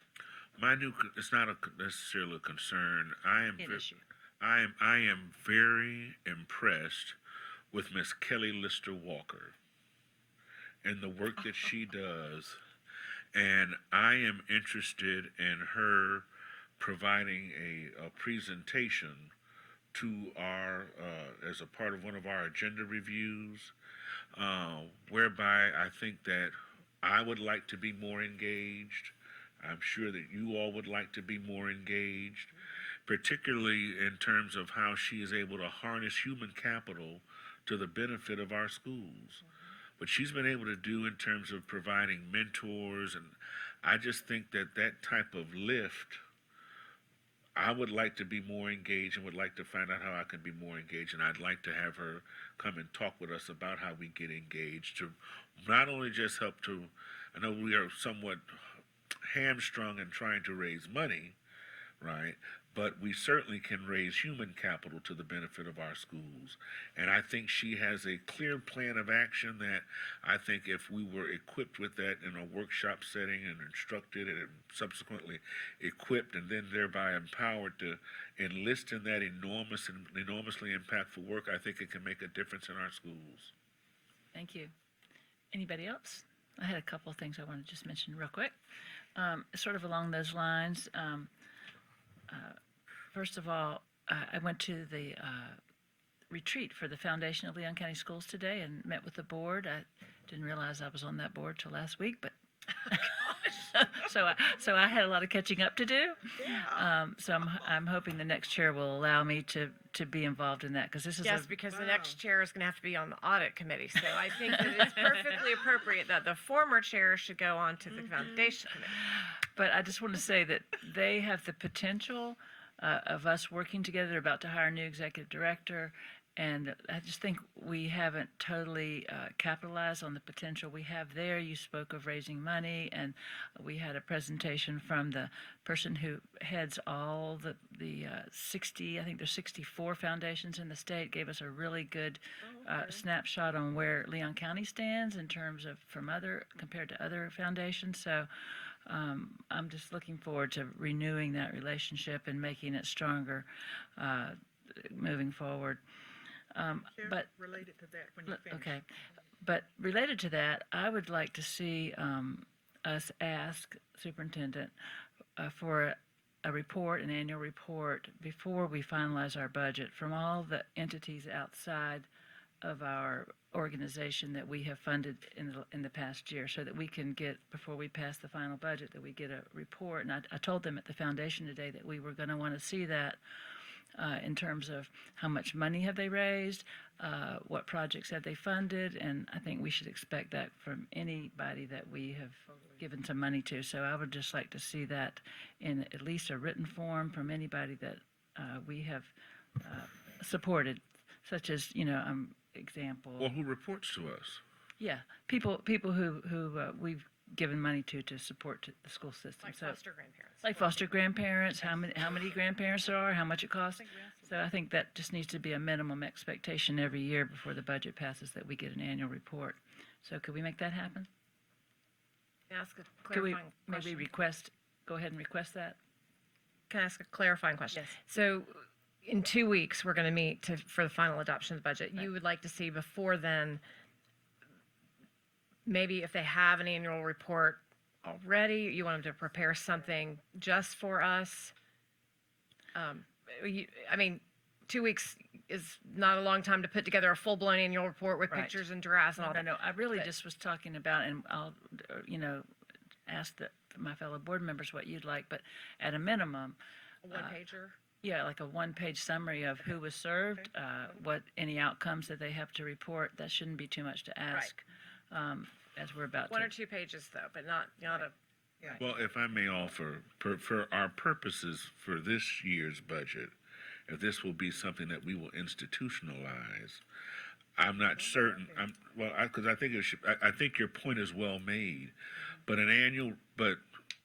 It's not necessarily a concern. Issue. I am very impressed with Miss Kelly Lister Walker and the work that she does. And I am interested in her providing a presentation to our, as a part of one of our agenda reviews, whereby I think that I would like to be more engaged. I'm sure that you all would like to be more engaged, particularly in terms of how she is able to harness human capital to the benefit of our schools. What she's been able to do in terms of providing mentors, and I just think that type of lift, I would like to be more engaged and would like to find out how I can be more engaged. And I'd like to have her come and talk with us about how we get engaged to not only just help I know we are somewhat hamstrung in trying to raise money, right? But we certainly can raise human capital to the benefit of our schools. And I think she has a clear plan of action that I think if we were equipped with that in a workshop setting and instructed and subsequently equipped and then thereby empowered to enlist in that enormously impactful work, I think it can make a difference in our schools. Thank you. Anybody else? I had a couple of things I want to just mention real quick. Sort of along those lines. First of all, I went to the retreat for the Foundation of Leon County Schools today and met with the board. I didn't realize I was on that board till last week, but so I had a lot of catching up to do. So I'm hoping the next chair will allow me to be involved in that because this is Yes, because the next chair is going to have to be on the audit committee. So I think that it's perfectly appropriate that the former chair should go on to the foundation committee. But I just want to say that they have the potential of us working together. They're about to hire a new executive director, and I just think we haven't totally capitalized on the potential we have there. You spoke of raising money, and we had a presentation from the person who heads all the 60, I think there's 64 foundations in the state, gave us a really good snapshot on where Leon County stands in terms of compared to other foundations. So I'm just looking forward to renewing that relationship and making it stronger moving forward. But related to that when you finish. okay, but related to that, I would like to see us ask Superintendent for a report, an annual report, before we finalize our budget from all the entities outside of our organization that we have funded in the past year, so that we can get, before we pass the final budget, that we get a report. And I told them at the foundation today that we were going to want to see that in terms of how much money have they raised, what projects have they funded, and I think we should expect that from anybody that we have given some money to. So I would just like to see that in at least a written form from anybody that we have supported, such as, example. Well, who reports to us? Yeah, people who we've given money to support the school system. Like foster grandparents. Like foster grandparents, how many grandparents there are, how much it costs. So I think that just needs to be a minimum expectation every year before the budget passes, that we get an annual report. So could we make that happen? Can I ask a Could we clarifying question? maybe go ahead and request that? Can I ask a clarifying question? Yes. So in 2 weeks, we're going to meet for the final adoption of the budget. You would like to see before then, maybe if they have an annual report already, you want them to prepare something just for us? 2 weeks is not a long time to put together a full-blown annual report with Right. pictures and giraffes and all that. No, I really just was talking about, and I'll, ask my fellow board members what you'd like, but at a minimum, A one-pager? yeah, like a one-page summary of who was served, what any outcomes that they have to report. That shouldn't be too much to ask, as we're about One to. or two pages, though, but not a... Well, if I may offer, for our purposes for this year's budget, if this will be something that we will institutionalize, I'm not certain. Because I think it should. I think your point is well made, but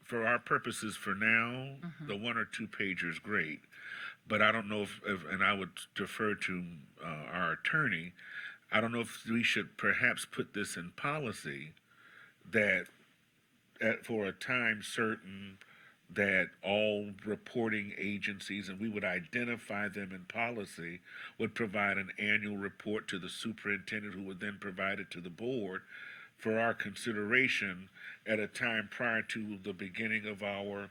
for our purposes for now, the 1 or 2 pager is great. But I don't know if and I would defer to our attorney. I don't know if we should perhaps put this in policy that for a time certain that all reporting agencies, and we would identify them in policy, would provide an annual report to the superintendent, who would then provide it to the board for our consideration at a time prior to the beginning of our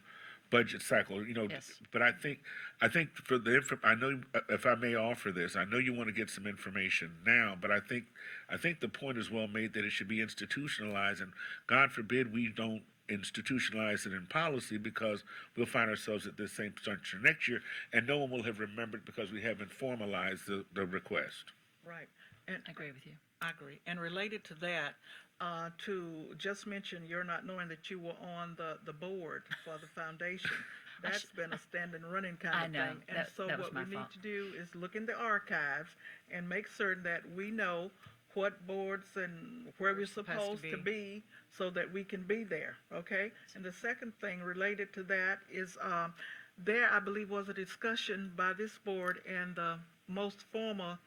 budget cycle. Yes. But I think for I know, if I may offer this, I know you want to get some information now, but I think the point is well made that it should be institutionalized, and God forbid we don't institutionalize it in policy, because we'll find ourselves at this same juncture next year, and no one will have remembered because we haven't formalized the request. Right. And I agree with you. I agree. And related to that, to just mention you're not knowing that you were on the board for the foundation. That's been a standing running kind I of know. thing. And so that was what my we need fault. to do is look in the archives and make certain that we know what boards and where we're supposed to be, so that we can be there, okay? And the second thing related to that is there, I believe, was a discussion by this board and the most former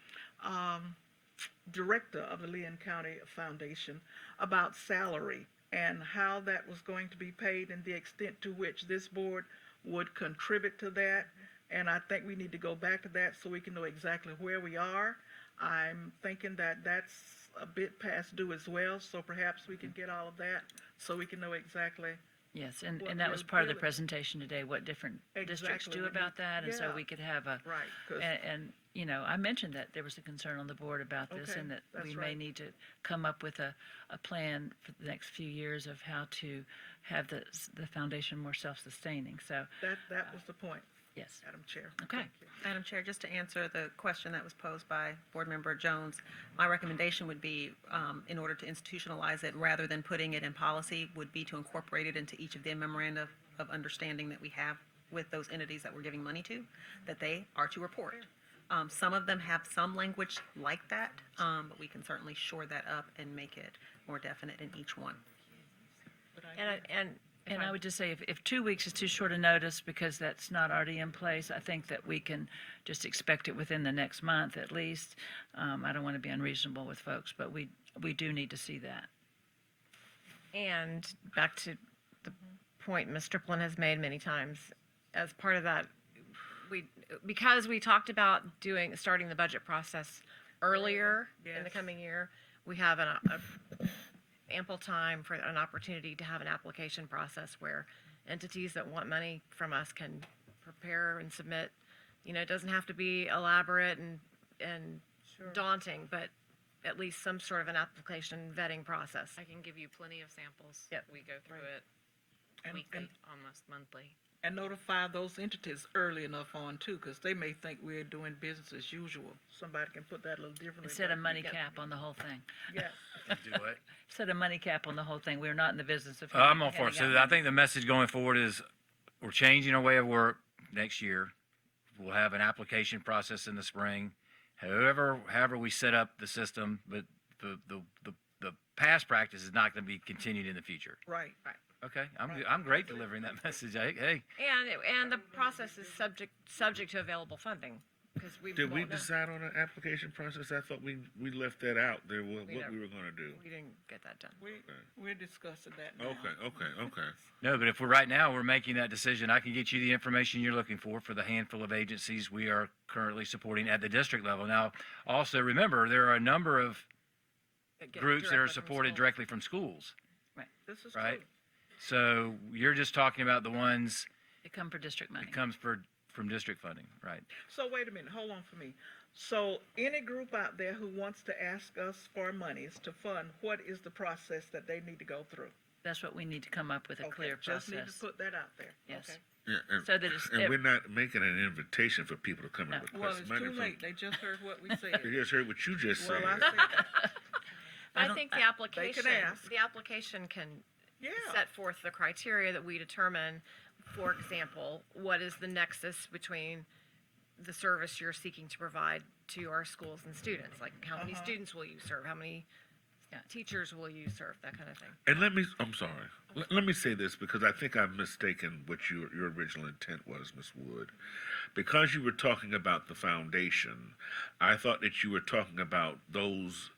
director of the Leon County Foundation about salary and how that was going to be paid and the extent to which this board would contribute to that. And I think we need to go back to that so we can know exactly where we are. I'm thinking that that's a bit past due as well, so perhaps we can get all of that so we can know exactly. Yes, What and that we're was part of the dealing- presentation today, what different districts Exactly, do we need- about that, and so yeah. we could have a, Right, 'cause- and, you know, I mentioned that there was a concern on the board about this, Okay, and that that's we may right. need to come up with a plan for the next few years of how to have the foundation more self-sustaining, so, That was the point, yes. Madam Chair. Okay. Thank you. Madam Chair, just to answer the question that was posed by Board Member Jones, my recommendation would be, in order to institutionalize it, rather than putting it in policy, would be to incorporate it into each of the memoranda of understanding that we have with those entities that we're giving money to, that they are to report. Some of them have some language like that, but we can certainly shore that up and make it more definite in each one. And I would just say, if 2 weeks is too short a notice because that's not already in place, I think that we can just expect it within the next month at least. I don't want to be unreasonable with folks, but we do need to see that. And back to the point Mr. Striplin has made many times, as part of that, because we talked about starting the budget process earlier in the Yes. coming year, we have a ample time for an opportunity to have an application process where entities that want money from us can prepare and submit. You know, it doesn't have to be elaborate and daunting, but at least some sort of an application vetting process. I can give you plenty of samples. Yep. We go through it And- weekly, and- almost monthly. And notify those entities early enough on too, because they may think we're doing business as usual. Somebody can put that a little differently. Set but a money you got- cap on the whole thing. Yeah. Do what? Set a money cap on the whole thing. We're not in the business of. I'm all for it. handing So out I think the message going forward is we're changing our way of work next year. We'll have an application process in the spring. However we set up the system, but the past practice is not going to be continued in the future. Right. Okay, I'm great delivering that message. Hey, And the process is subject to available funding, because we Did we won't know. decide on an application process? I thought we left that out there, what never- we were gonna do. We didn't get that done. We're discussing that now. Okay. no, but if we're making that decision, I can get you the information you're looking for the handful of agencies we are currently supporting at the district level. Now, also remember, there are a number of Get groups that are directly from supported schools. directly from schools, This is right? true. So you're just talking about the ones They come for district money. that comes from district funding, right? So wait a minute, hold on for me. So any group out there who wants to ask us for monies to fund, what is the process that they need to go through? That's what we need to come up with, a Okay, clear just need to process. put that out there. Yes. Okay. Yeah, So that it's- and we're not making an invitation for people to come and Well, request it's money too from. late. They just heard what we said. They just heard what you just Well, said. I said, I think the application, ask. the application can yeah. set forth the criteria that we determine. For example, what is the nexus between the service you're seeking to provide to our schools and students? Like, how many students will you serve? How many teachers will you serve? That kind of thing. And I'm sorry. Let me say this because I think I've mistaken what your original intent was, Ms. Wood. Because you were talking about the foundation, I thought that you were talking about those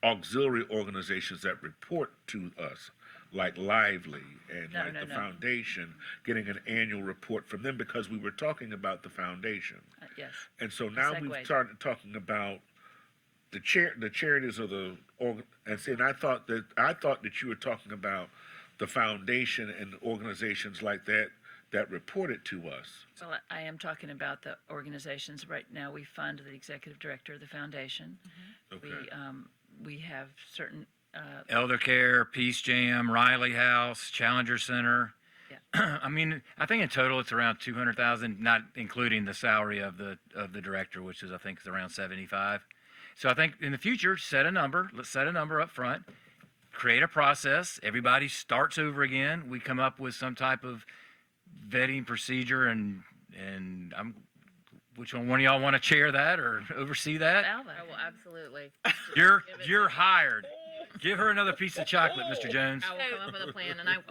auxiliary organizations that report to us, like Lively and No, like no, the no. foundation, getting an annual report from them because we were talking about the foundation. Yes. And so now we've Segued. started talking about the charities of the and I thought that you were talking about the foundation and organizations like that that reported to us. Well, I am talking about the organizations. Right now, we fund the executive director of the foundation. Okay. We have certain, Elder Care, Peace Jam, Riley House, Challenger Center. Yeah. I mean, I think in total it's around 200,000, not including the salary of the director, which is I think is around 75. So I think in the future, set a number. Let's set a number up front. Create a process. Everybody starts over again. We come up with some type of vetting procedure, and which one of y'all want to chair that or oversee that? Alva. I will absolutely. You're hired. Give her another piece of chocolate, Mr. Jones. I will come up with a plan, and I'm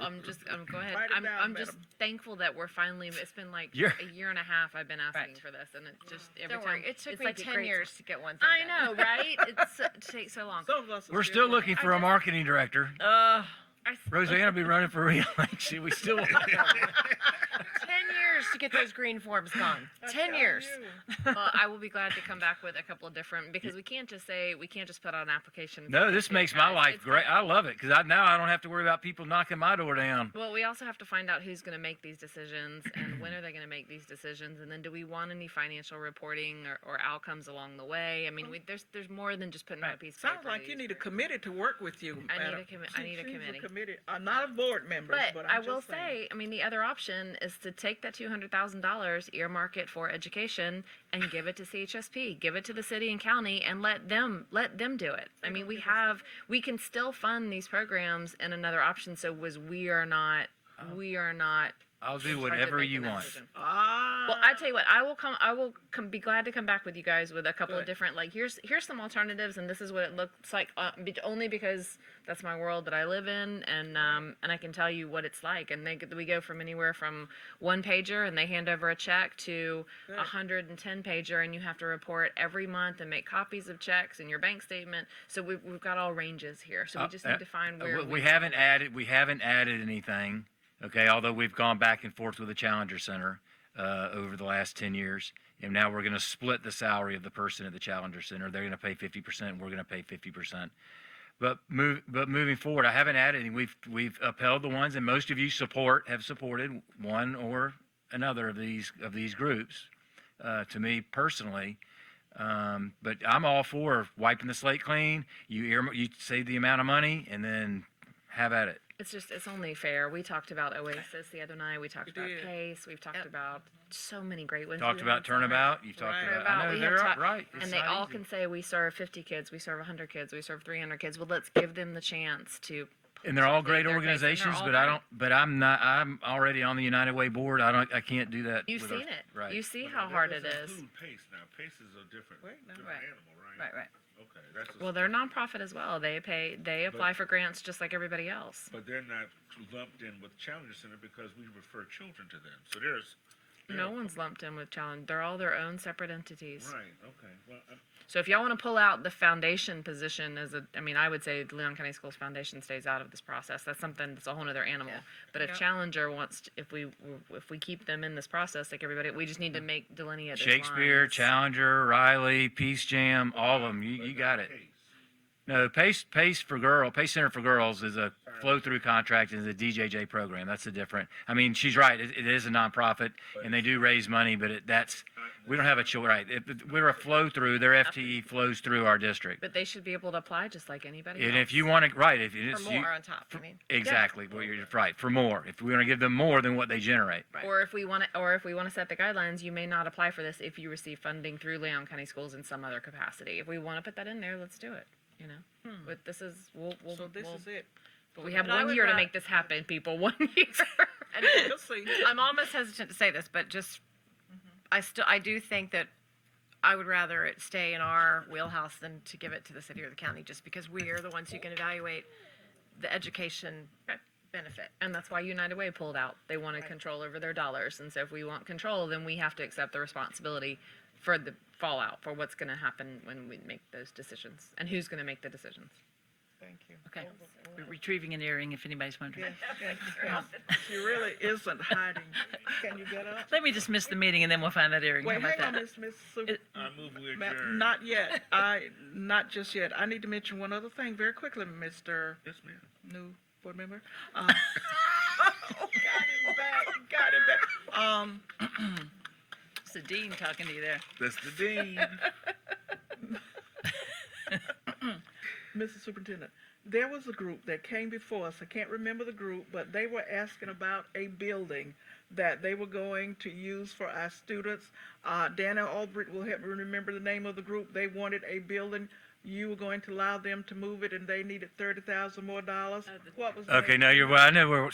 go ahead. Write it down, I'm just madam. thankful that we're finally. It's been like You're- a year and a half I've been asking Right. for this, and it just every Don't time worry, it took it's me like it 10 grates- years to get one thing I done. know, right? It takes so long. Some of us are We're still looking for a marketing director. Roseanne will be running for re-election. We still. 10 years to get those green forms gone. 10 years. Well, I will be glad to come back with a couple of different because we can't just put out an application. and No, say, this "Okay, makes my guys, life it's great. fine." I love it because now I don't have to worry about people knocking my door down. Well, we also have to find out who's going to make these decisions and when are they going to make these decisions, and then do we want any financial reporting or outcomes along the way? I mean, there's more than just putting out a piece of Sounds paper. like you need a committee to work with you. I need madam. a I need a She's committee. Not a board member, But but I I'm will just saying. say, I mean, the other option is to take that $200,000, earmark it for education, and give it to CHSP, give it to the city and county, and let them do it. I mean, we can still fund these programs in another option. So we are not. I'll do in charge of whatever making you that want. decision. Ah. Well, I tell you what, I will be glad to come back with you guys with a couple of Good. different, like, here's some alternatives, and this is what it looks like, only because that's my world that I live in, and I can tell you what it's like. And we go from anywhere from one pager, and they hand over a check, to Good. 110 pager, and you have to report every month and make copies of checks and your bank statement. So we've got all ranges here. So we just need to find where We haven't added anything. Okay, although we've gone back and forth with the Challenger Center over the last 10 years, and now we're going to split the salary of the person at the Challenger Center. They're going to pay 50%. We're going to pay 50%. But moving forward, I haven't added any. We've upheld the ones, and most of you have supported one or another of these groups. To me personally, but I'm all for wiping the slate clean. You save the amount of money, and then have at it. It's only fair. We talked about Oasis the other night. We talked about did. PACE. We've talked about so many great ones. Talked We about had some- Turnabout. You talked Right. about. Turnabout, I know we they're have right. It's and they not all easy. can say we serve 50 kids, we serve 100 kids, we serve 300 kids. Well, let's give them the chance to. And they're all great their case, and they're organizations, all but great. I'm already on the United Way board. I can't do that. You've with our- seen it. Right. You see But how that hard it doesn't is. include PACE now. PACE is a different Wait, no. Right. animal, right? Right. Okay, that's a Well, they're nonprofit as well. They apply for grants just like everybody else. But they're not lumped in with Challenger Center because we refer children to them. So No one's lumped in with Challenge. They're all their own separate entities. right. Okay. Well, So if y'all want to pull out the foundation position I would say Leon County Schools Foundation stays out of this process. That's a whole other animal. But if Yeah. Challenger wants, if we keep them in this process, like everybody, we just need to delineate those Shakespeare, lines. Challenger, Riley, Peace Jam, all of them. You got it. No, Pace Center for Girls is a flow-through contract, is a DJJ program. That's a different. I mean, she's right. It is a nonprofit, and they do raise money, but we don't have a choice. Right? We're a flow-through. Their FTE flows through our district. But they should be able to apply just like anybody And else. if you want to, right? If For it's more on top, I mean. exactly what you're right for more. If we want to give them more than what they generate. Or if we want to set the guidelines, you may not apply for this if you receive funding through Leon County Schools in some other capacity. If we want to put that in there, let's do it. You know, but this is we'll So this is it. But we have But I 1 would year to ra- make this happen, people. 1 year. And We'll see. I'm almost hesitant to say this, but just, I do think that I would rather it stay in our wheelhouse than to give it to the city or the county, just because we are the ones who can evaluate the education benefit. And that's why United Way pulled out. They wanted control over their dollars. And so if we want control, then we have to accept the responsibility for the fallout, for what's going to happen when we make those decisions and who's going to make the decisions. Thank you. Okay. We're retrieving an earring if anybody's wondering. She really isn't hiding. Can you get up? Let me dismiss the meeting and then we'll find that earring. How Wait, about hang on, that? Miss Super. I move we Ma- adjourn. Not yet. Not just yet. I need to mention one other thing very quickly, Mr. Yes, ma'am. New board member. Oh, got him back. It's the dean talking to you there. That's the dean. Mr. Superintendent, there was a group that came before us. I can't remember the group, but they were asking about a building that they were going to use for our students. Dana Albrecht will help me remember the name of the group. They wanted a building you were going to allow them to move it and they needed $30,000 more dollars. What was? Okay, no, you're, well, I know,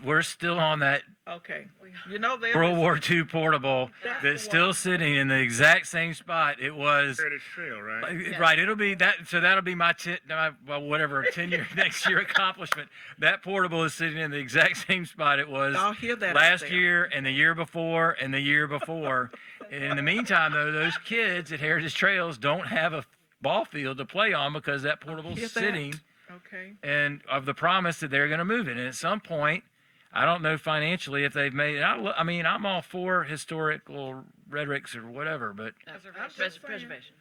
we're still on that Okay. You know, there's. World War II portable That's that's the still one. sitting in the exact same spot it was. Heritage Trail, right? Right, it'll be that, so that'll be my, well, whatever, 10-year, next year accomplishment. That portable is sitting in the exact same spot it was Y'all hear that out last there. year and the year before and the year before. And in the meantime, though, those kids at Heritage Trails don't have a ball field to play on because that portable's Hear that? sitting Okay. and of the promise that they're going to move it. And at some point, I don't know financially if they've made it. I mean, I'm all for historical rhetorics or whatever, but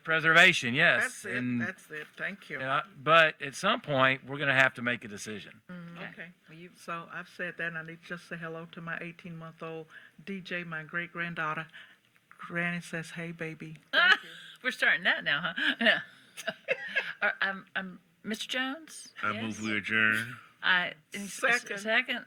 preservation, yes. That's it. And, That's it. Thank you. but at some point, we're going to have to make a decision. Okay. So I've said that, and I need to just say hello to my 18-month-old DJ, my great-granddaughter. Granny says, "Hey, baby." We're starting that now, huh? Yeah. Mr. Jones? I move we adjourn. I Second. Second.